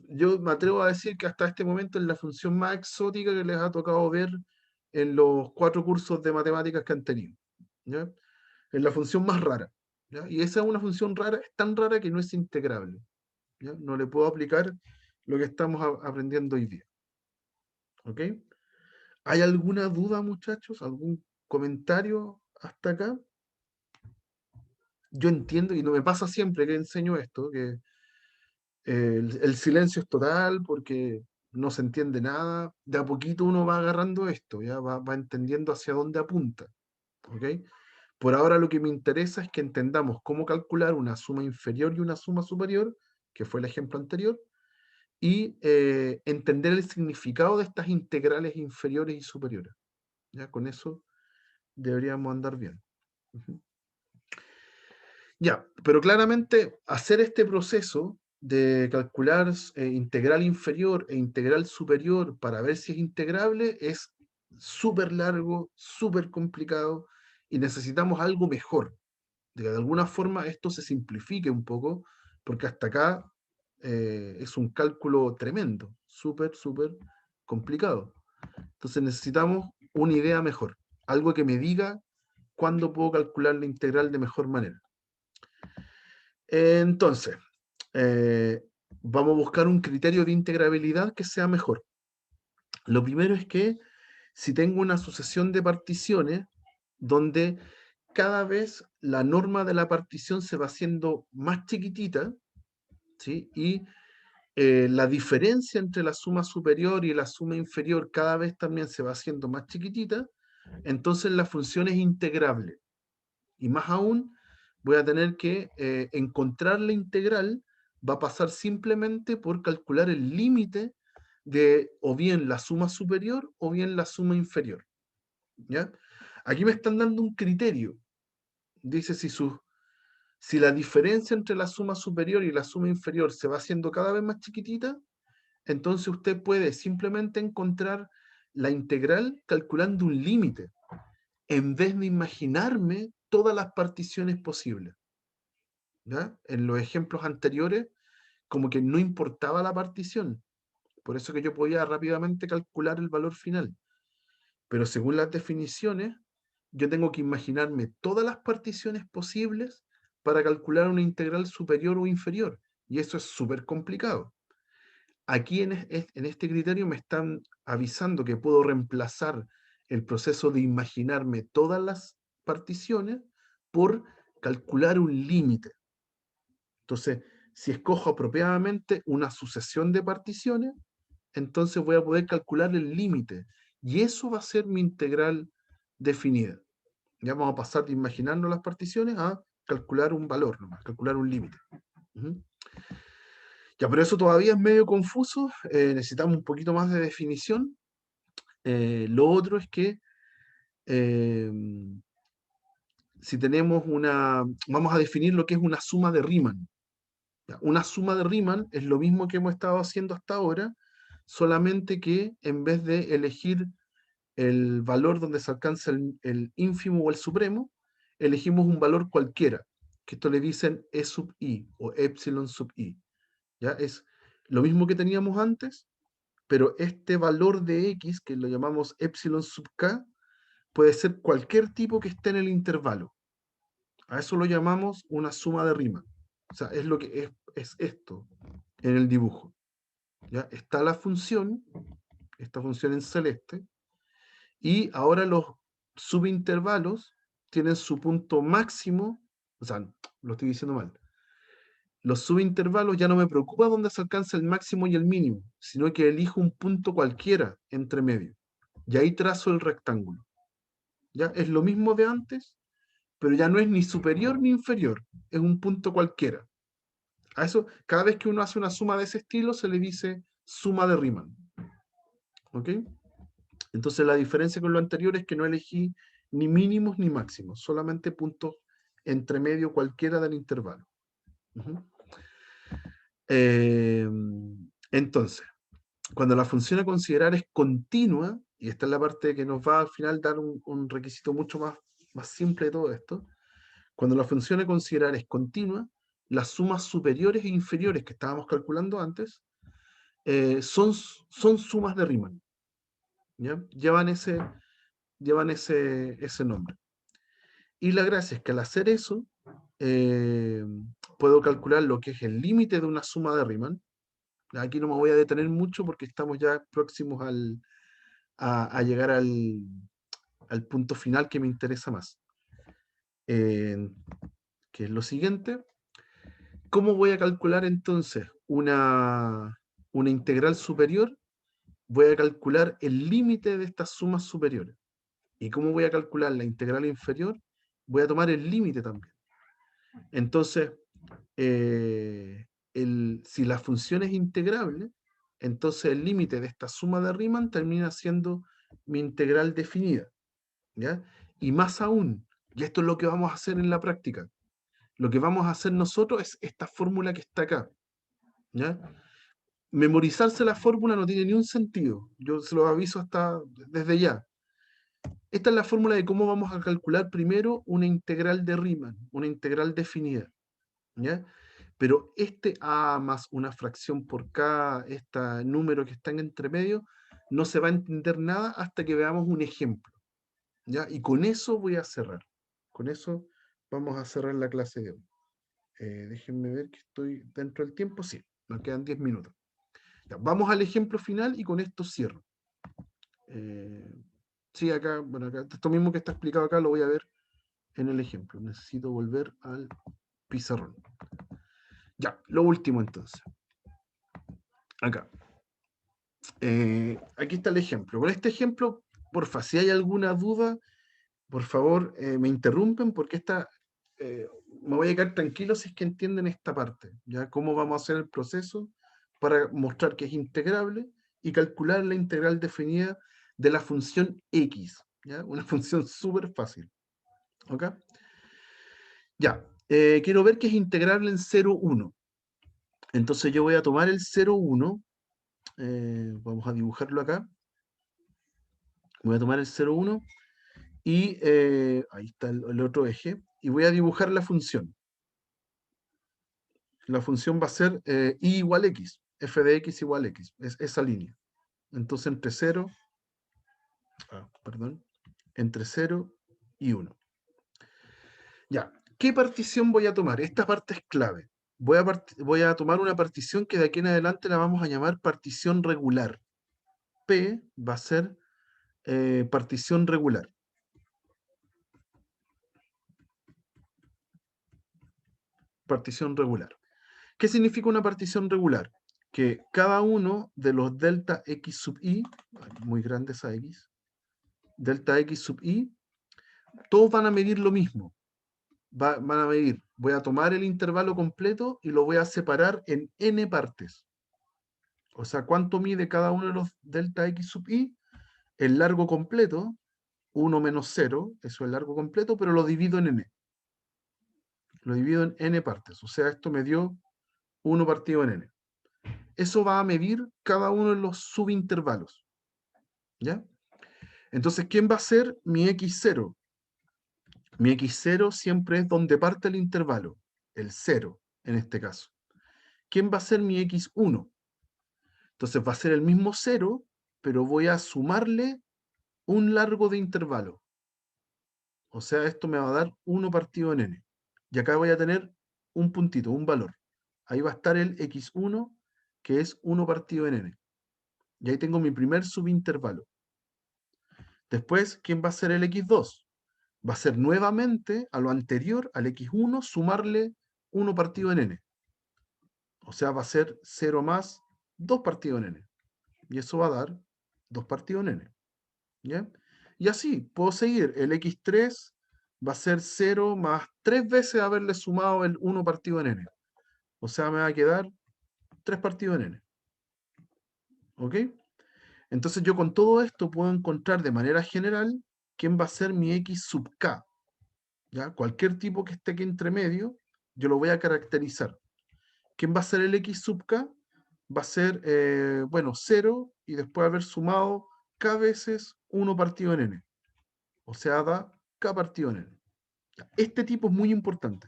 yo me atrevo a decir que hasta este momento es la función más exótica que les ha tocado ver en los 4 cursos de matemáticas que han tenido. ¿Ya? Es la función más rara. ¿Ya? Y esa es una función rara, es tan rara que no es integrable. ¿Ya? No le puedo aplicar lo que estamos aprendiendo hoy día. ¿Ok? ¿Hay alguna duda, muchachos? ¿Algún comentario hasta acá? Yo entiendo, y no me pasa siempre que enseño esto, que el silencio es total porque no se entiende nada. De a poquito uno va agarrando esto, ya va entendiendo hacia dónde apunta. ¿Ok? Por ahora lo que me interesa es que entendamos cómo calcular una suma inferior y una suma superior, que fue el ejemplo anterior, y entender el significado de estas integrales inferiores y superiores. ¿Ya? Con eso deberíamos andar bien. Ujú. Ya, pero claramente hacer este proceso de calcular integral inferior e integral superior para ver si es integrable es súper largo, súper complicado y necesitamos algo mejor. De que de alguna forma esto se simplifique un poco, porque hasta acá es un cálculo tremendo, súper, súper complicado. Entonces necesitamos una idea mejor, algo que me diga cuándo puedo calcular la integral de mejor manera. Entonces, vamos a buscar un criterio de integrabilidad que sea mejor. Lo primero es que si tengo una sucesión de particiones donde cada vez la norma de la partición se va haciendo más chiquitita, ¿sí? Y la diferencia entre la suma superior y la suma inferior cada vez también se va haciendo más chiquitita, entonces la función es integrable. Y más aún, voy a tener que encontrar la integral, va a pasar simplemente por calcular el límite de o bien la suma superior o bien la suma inferior. ¿Ya? Aquí me están dando un criterio. Dice si la diferencia entre la suma superior y la suma inferior se va haciendo cada vez más chiquitita, entonces usted puede simplemente encontrar la integral calculando un límite, en vez de imaginarme todas las particiones posibles. ¿Ya? En los ejemplos anteriores, como que no importaba la partición, por eso que yo podía rápidamente calcular el valor final. Pero según las definiciones, yo tengo que imaginarme todas las particiones posibles para calcular una integral superior o inferior, y eso es súper complicado. Aquí en este criterio me están avisando que puedo reemplazar el proceso de imaginarme todas las particiones por calcular un límite. Entonces, si escojo apropiadamente una sucesión de particiones, entonces voy a poder calcular el límite. Y eso va a ser mi integral definida. Ya vamos a pasar de imaginarnos las particiones a calcular un valor, nomás, calcular un límite. Ya, pero eso todavía es medio confuso. Necesitamos un poquito más de definición. Lo otro es que si tenemos vamos a definir lo que es una suma de Riemann. Una suma de Riemann es lo mismo que hemos estado haciendo hasta ahora, solamente que en vez de elegir el valor donde se alcanza el ínfimo o el supremo, elegimos un valor cualquiera, que esto le dicen E sub i o epsilon sub i. ¿Ya? Es lo mismo que teníamos antes, pero este valor de x, que lo llamamos epsilon sub k, puede ser cualquier tipo que esté en el intervalo. A eso lo llamamos una suma de Riemann. O sea, es lo que es esto en el dibujo. ¿Ya? Está la función, esta función en celeste, y ahora los subintervalos tienen su punto máximo, o sea, lo estoy diciendo mal. Los subintervalos ya no me preocupa dónde se alcanza el máximo y el mínimo, sino que elijo un punto cualquiera entre medio. Y ahí trazo el rectángulo. ¿Ya? Es lo mismo de antes, pero ya no es ni superior ni inferior, es un punto cualquiera. A eso, cada vez que uno hace una suma de ese estilo, se le dice suma de Riemann. ¿Ok? Entonces la diferencia con lo anterior es que no elegí ni mínimos ni máximos, solamente puntos entre medio cualquiera del intervalo. Entonces, cuando la función a considerar es continua, y esta es la parte que nos va al final dar un requisito mucho más simple de todo esto, cuando la función a considerar es continua, las sumas superiores e inferiores que estábamos calculando antes son sumas de Riemann. ¿Ya? Llevan ese nombre. Y la gracia es que al hacer eso, puedo calcular lo que es el límite de una suma de Riemann. Aquí no me voy a detener mucho porque estamos ya próximos a llegar al punto final que me interesa más. Que es lo siguiente. ¿Cómo voy a calcular entonces una integral superior? Voy a calcular el límite de estas sumas superiores. ¿Y cómo voy a calcular la integral inferior? Voy a tomar el límite también. Entonces, si la función es integrable, entonces el límite de esta suma de Riemann termina siendo mi integral definida. ¿Ya? Y más aún, y esto es lo que vamos a hacer en la práctica, lo que vamos a hacer nosotros es esta fórmula que está acá. ¿Ya? Memorizarse la fórmula no tiene ni un sentido. Yo se los aviso desde ya. Esta es la fórmula de cómo vamos a calcular primero una integral de Riemann, una integral definida. ¿Ya? Pero este A más una fracción por K, este número que está en entre medio, no se va a entender nada hasta que veamos un ejemplo. ¿Ya? Y con eso voy a cerrar. Con eso vamos a cerrar la clase de hoy. Déjenme ver que estoy dentro del tiempo. Sí, nos quedan 10 minutos. Ya, vamos al ejemplo final y con esto cierro. Sí, acá, bueno, acá, esto mismo que está explicado acá lo voy a ver en el ejemplo. Necesito volver al pizarrón. Ya, lo último entonces. Acá. Aquí está el ejemplo. Con este ejemplo, porfa, si hay alguna duda, por favor, me interrumpen porque me voy a quedar tranquilo si es que entienden esta parte. ¿Ya? Cómo vamos a hacer el proceso para mostrar que es integrable y calcular la integral definida de la función x. ¿Ya? Una función súper fácil. ¿Ok? Ya. Quiero ver que es integrable en 0, 1. Entonces yo voy a tomar el 0, 1. Vamos a dibujarlo acá. Voy a tomar el 0, 1 y ahí está el otro eje y voy a dibujar la función. La función va a ser y igual x, f de x igual x, es esa línea. Entonces entre 0, entre 0 y 1. Ya, ¿qué partición voy a tomar? Esta parte es clave. Voy a tomar una partición que de aquí en adelante la vamos a llamar partición regular. P va a ser partición regular. Partición regular. ¿Qué significa una partición regular? Que cada uno de los delta x sub i, muy grande esa x, delta x sub i, todos van a medir lo mismo. Van a medir, voy a tomar el intervalo completo y lo voy a separar en n partes. O sea, ¿cuánto mide cada uno de los delta x sub i? El largo completo 1 menos 0, eso es el largo completo, pero lo divido en n. Lo divido en n partes. O sea, esto me dio 1 partido en n. Eso va a medir cada uno de los subintervalos. ¿Ya? Entonces, ¿quién va a ser mi x0? Mi x0 siempre es donde parte el intervalo, el 0 en este caso. ¿Quién va a ser mi x1? Entonces va a ser el mismo 0, pero voy a sumarle un largo de intervalo. O sea, esto me va a dar 1 partido en n. Y acá voy a tener un puntito, un valor. Ahí va a estar el x1, que es 1 partido en n. Y ahí tengo mi primer subintervalo. Después, ¿quién va a ser el x2? Va a ser nuevamente a lo anterior, al x1, sumarle 1 partido en n. O sea, va a ser 0 más 2 partido en n. Y eso va a dar 2 partido en n. ¿Ya? Y así, puedo seguir. El x3 va a ser 0 más 3 veces haberle sumado el 1 partido en n. O sea, me va a quedar 3 partido en n. ¿Ok? Entonces yo con todo esto puedo encontrar de manera general quién va a ser mi x sub k. ¿Ya? Cualquier tipo que esté aquí entre medio, yo lo voy a caracterizar. ¿Quién va a ser el x sub k? Va a ser, bueno, 0 y después haber sumado k veces 1 partido en n. O sea, da k partido en n. Este tipo es muy importante,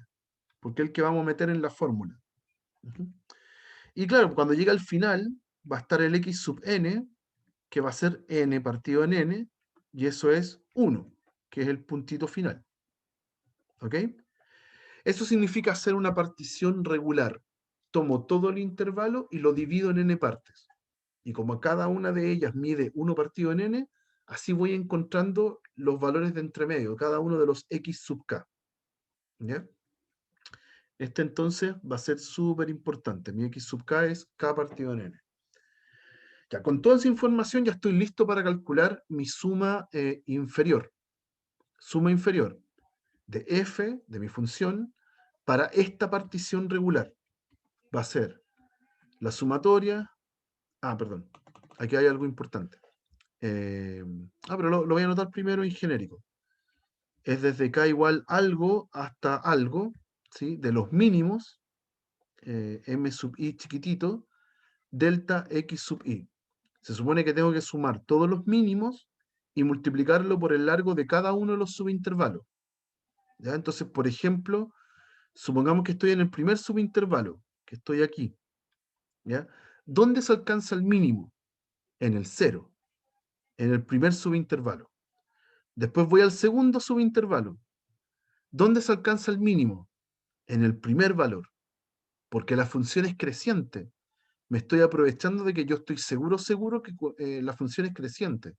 porque es el que vamos a meter en la fórmula. Y claro, cuando llega al final, va a estar el x sub n, que va a ser n partido en n, y eso es 1, que es el puntito final. ¿Ok? Eso significa hacer una partición regular. Tomo todo el intervalo y lo divido en n partes. Y como cada una de ellas mide 1 partido en n, así voy encontrando los valores de entremedio, cada uno de los x sub k. ¿Ya? Este entonces va a ser súper importante. Mi x sub k es k partido en n. Ya, con toda esa información ya estoy listo para calcular mi suma inferior. Suma inferior de f, de mi función, para esta partición regular. Va a ser la sumatoria. Ah, perdón. Aquí hay algo importante. Pero lo voy a anotar primero en genérico. Es desde k igual algo hasta algo, ¿sí? De los mínimos, m sub i chiquitito, delta x sub i. Se supone que tengo que sumar todos los mínimos y multiplicarlo por el largo de cada uno de los subintervalos. ¿Ya? Entonces, por ejemplo, supongamos que estoy en el primer subintervalo, que estoy aquí. ¿Ya? ¿Dónde se alcanza el mínimo? En el 0, en el primer subintervalo. Después voy al segundo subintervalo. ¿Dónde se alcanza el mínimo? En el primer valor, porque la función es creciente. Me estoy aprovechando de que yo estoy seguro que la función es creciente.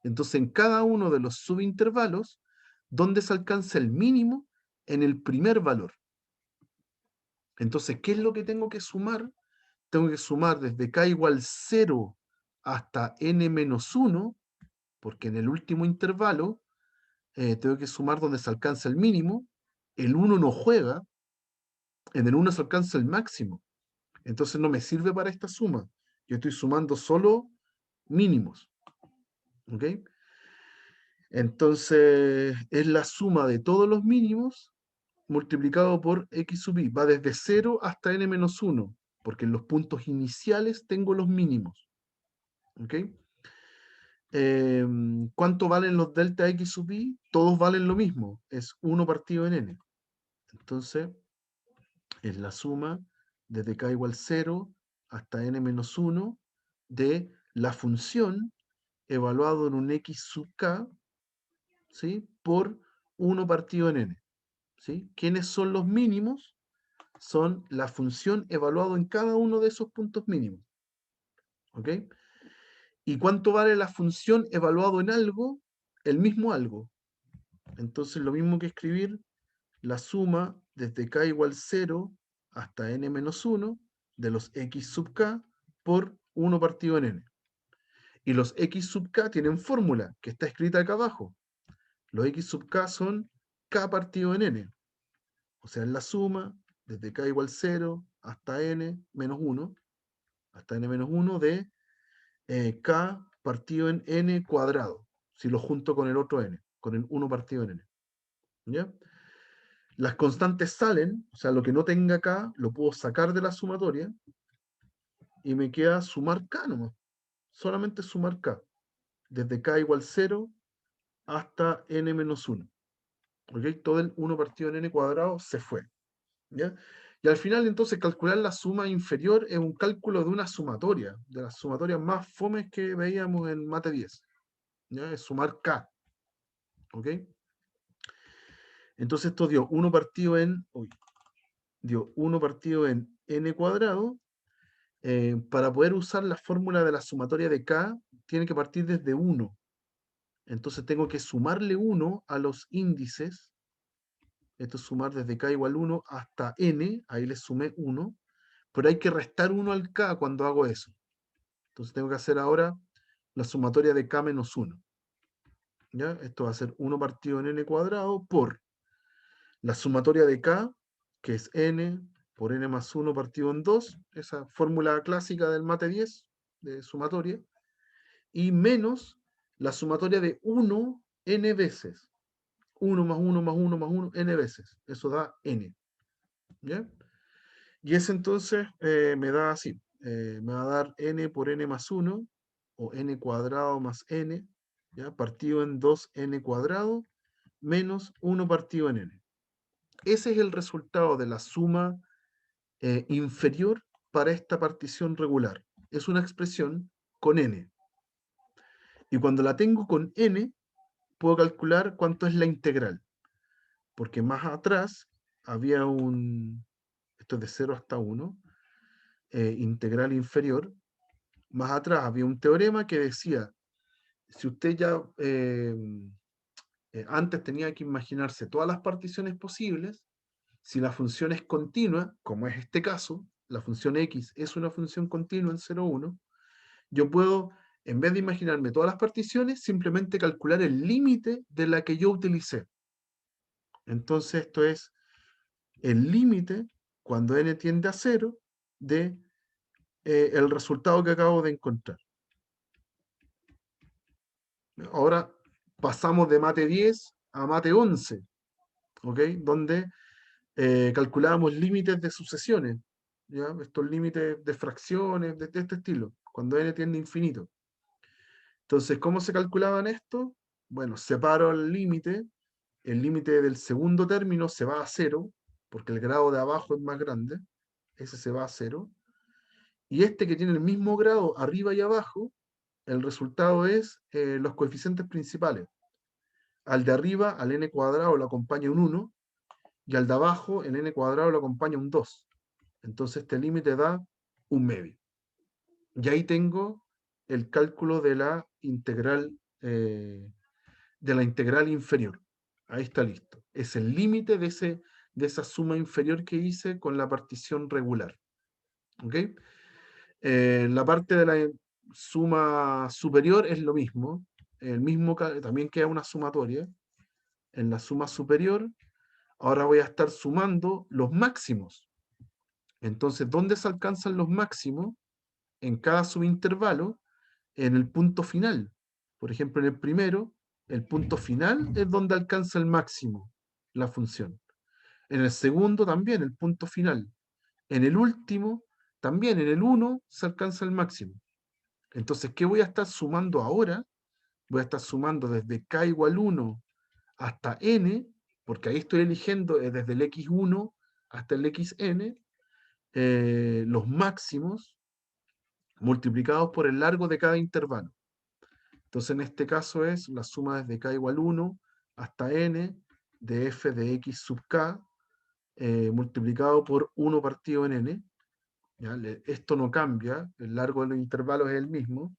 Entonces, en cada uno de los subintervalos, ¿dónde se alcanza el mínimo? En el primer valor. Entonces, ¿qué es lo que tengo que sumar? Tengo que sumar desde k igual 0 hasta n menos 1, porque en el último intervalo tengo que sumar donde se alcanza el mínimo. El 1 no juega, en el 1 se alcanza el máximo. Entonces no me sirve para esta suma. Yo estoy sumando solo mínimos. ¿Ok? Entonces es la suma de todos los mínimos multiplicado por x sub i. Va desde 0 hasta n menos 1, porque en los puntos iniciales tengo los mínimos. ¿Ok? ¿Cuánto valen los delta x sub i? Todos valen lo mismo. Es 1 partido en n. Entonces es la suma desde k igual 0 hasta n menos 1 de la función evaluado en un x sub k, ¿sí? Por 1 partido en n. ¿Sí? ¿Quiénes son los mínimos? Son la función evaluado en cada uno de esos puntos mínimos. ¿Ok? ¿Y cuánto vale la función evaluado en algo? El mismo algo. Entonces lo mismo que escribir la suma desde k igual 0 hasta n menos 1 de los x sub k por 1 partido en n. Y los x sub k tienen fórmula que está escrita acá abajo. Los x sub k son k partido en n. O sea, es la suma desde k igual 0 hasta n menos 1, hasta n menos 1 de k partido en n cuadrado. si lo junto con el otro n, con el 1 partido en n. ¿Ya? Las constantes salen, o sea, lo que no tenga acá, lo puedo sacar de la sumatoria y me queda sumar k nomás. Solamente sumar k. Desde k igual 0 hasta n menos 1. ¿Ok? Todo el 1 partido en n cuadrado se fue. ¿Ya? Y al final, entonces, calcular la suma inferior es un cálculo de una sumatoria, de las sumatorias más fomes que veíamos en Mate 10. ¿Ya? Es sumar k. ¿Ok? Entonces esto dio 1 partido en, dio 1 partido en n cuadrado. Para poder usar la fórmula de la sumatoria de k, tiene que partir desde 1. Entonces tengo que sumarle 1 a los índices. Esto es sumar desde k igual 1 hasta n, ahí le sumé 1, pero hay que restar 1 al k cuando hago eso. Entonces tengo que hacer ahora la sumatoria de k menos 1. ¿Ya? Esto va a ser 1 partido en n cuadrado por la sumatoria de k, que es n por n más 1 partido en 2, esa fórmula clásica del mate 10, de sumatoria, y menos la sumatoria de 1 n veces. 1 más 1 más 1 más 1, n veces. Eso da n. ¿Ya? Y ese entonces me da así. Me va a dar n por n más 1, o n cuadrado más n, ¿ya? Partido en 2n cuadrado, menos 1 partido en n. Ese es el resultado de la suma inferior para esta partición regular. Es una expresión con n. Y cuando la tengo con n, puedo calcular cuánto es la integral. Porque más atrás había esto es de 0 hasta 1, integral inferior. Más atrás había un teorema que decía, si usted ya antes tenía que imaginarse todas las particiones posibles, si la función es continua, como es este caso, la función x es una función continua en 0, 1, yo puedo, en vez de imaginarme todas las particiones, simplemente calcular el límite de la que yo utilicé. Entonces esto es el límite, cuando n tiende a 0, de el resultado que acabo de encontrar. Ahora pasamos de mate 10 a mate 11, ¿ok? Donde calculábamos límites de sucesiones, ¿ya? Estos límites de fracciones de este estilo, cuando n tiende a infinito. Entonces, ¿cómo se calculaban esto? Bueno, separo el límite del segundo término se va a 0, porque el grado de abajo es más grande, ese se va a 0, y este que tiene el mismo grado arriba y abajo, el resultado es los coeficientes principales. Al de arriba, al n cuadrado lo acompaña un 1, y al de abajo, el n cuadrado lo acompaña un 2. Entonces este límite da un medio. Y ahí tengo el cálculo de la integral inferior. Ahí está listo. Es el límite de esa suma inferior que hice con la partición regular. ¿Ok? La parte de la suma superior es lo mismo. También queda una sumatoria. En la suma superior, ahora voy a estar sumando los máximos. Entonces, ¿dónde se alcanzan los máximos? En cada subintervalo, en el punto final. Por ejemplo, en el primero, el punto final es donde alcanza el máximo la función. En el segundo también, el punto final. En el último, también en el 1 se alcanza el máximo. Entonces, ¿qué voy a estar sumando ahora? Voy a estar sumando desde k igual 1 hasta n, porque ahí estoy eligiendo desde el x1 hasta el xn, los máximos multiplicados por el largo de cada intervalo. Entonces, en este caso es la suma desde k igual 1 hasta n de f de x sub k multiplicado por 1 partido en n. ¿Ya? Esto no cambia, el largo de los intervalos es el mismo.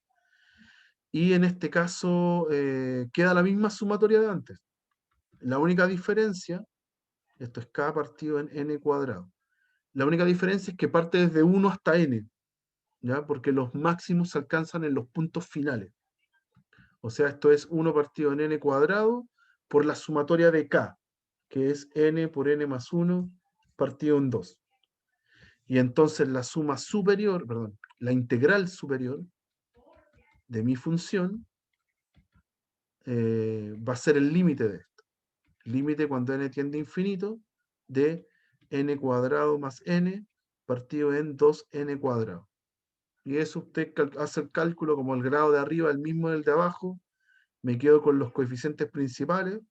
Y en este caso queda la misma sumatoria de antes. La única diferencia, esto es k partido en n cuadrado. La única diferencia es que parte desde 1 hasta n, ¿ya? Porque los máximos se alcanzan en los puntos finales. O sea, esto es 1 partido en n cuadrado por la sumatoria de k, que es n por n más 1 partido en 2. Y entonces la suma superior, perdón, la integral superior de mi función va a ser el límite de esto. Límite cuando n tiende a infinito de n cuadrado más n partido en 2n cuadrado. Y eso usted hace el cálculo como el grado de arriba, el mismo del de abajo. Me quedo con los coeficientes principales,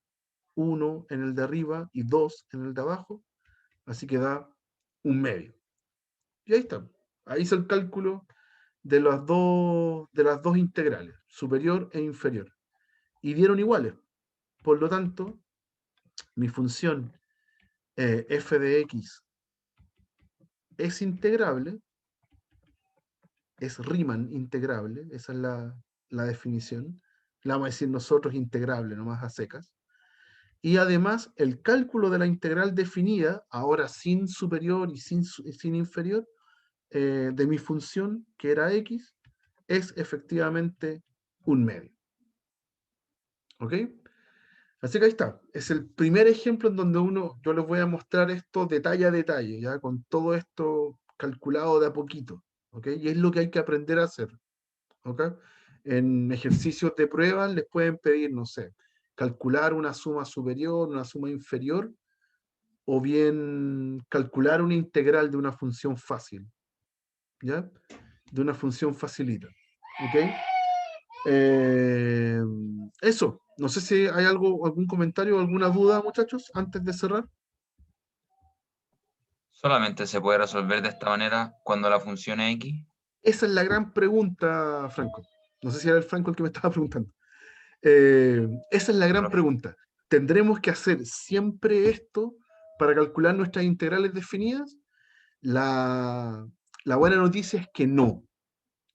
1 en el de arriba y 2 en el de abajo. Así que da un medio. Y ahí está. Ahí hice el cálculo de las dos integrales, superior e inferior. Y dieron iguales. Por lo tanto, mi función f de x es integrable, es Riemann integrable, esa es la definición. La vamos a decir nosotros integrable, nomás a secas. Y además, el cálculo de la integral definida, ahora sin superior y sin inferior, de mi función, que era x, es efectivamente un medio. ¿Ok? Así que ahí está. Es el primer ejemplo en donde yo les voy a mostrar esto detalle a detalle, ¿ya? Con todo esto calculado de a poquito. ¿Ok? Y es lo que hay que aprender a hacer. ¿Ok? En ejercicios de pruebas les pueden pedir, no sé, calcular una suma superior, una suma inferior, o bien calcular una integral de una función fácil. ¿Ya? De una función facilita. ¿Ok? Eso. No sé si hay algún comentario o alguna duda, muchachos, antes de cerrar. Solamente se puede resolver de esta manera cuando la función es x. Esa es la gran pregunta, Franco. No sé si era el Franco el que me estaba preguntando. Esa es la gran Profe. pregunta. ¿Tendremos que hacer siempre esto para calcular nuestras integrales definidas? La, la buena noticia es que no.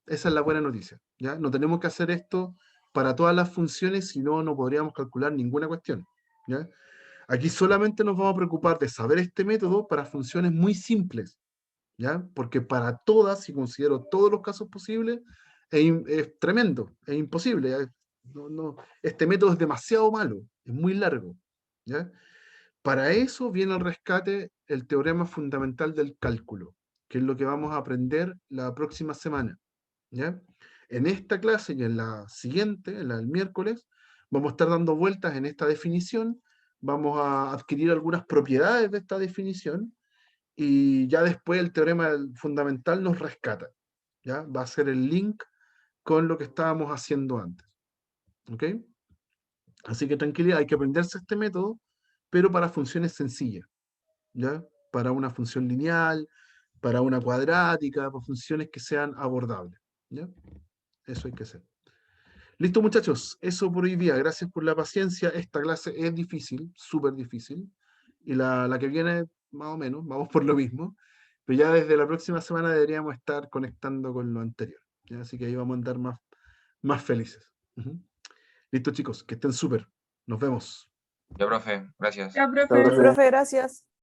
Esa es la buena noticia. ¿Ya? No tenemos que hacer esto para todas las funciones, si no, no podríamos calcular ninguna cuestión. ¿Ya? Aquí solamente nos vamos a preocupar de saber este método para funciones muy simples. ¿Ya? Porque para todas, si considero todos los casos posibles, es tremendo, es imposible. ¿Ya? Este método es demasiado malo, es muy largo. ¿Ya? Para eso viene al rescate el teorema fundamental del cálculo, que es lo que vamos a aprender la próxima semana. ¿Ya? En esta clase y en la siguiente, en la del miércoles, vamos a estar dando vueltas en esta definición, vamos a adquirir algunas propiedades de esta definición y ya después el teorema fundamental nos rescata. ¿Ya? Va a ser el link con lo que estábamos haciendo antes. ¿Ok? Así que tranquilidad, hay que aprenderse este método, pero para funciones sencillas. ¿Ya? Para una función lineal, para una cuadrática, para funciones que sean abordables. ¿Ya? Eso hay que hacer. Listo, muchachos, eso por hoy día. Gracias por la paciencia. Esta clase es difícil, súper difícil. Y la que viene, más o menos, vamos por lo mismo. Pero ya desde la próxima semana deberíamos estar conectando con lo anterior. ¿Ya? Así que ahí vamos a andar más felices. Ujú. Listo, chicos, que estén súper. Nos vemos. Ya, profe, gracias. Ya, Chao, profe. profe. Profe, gracias.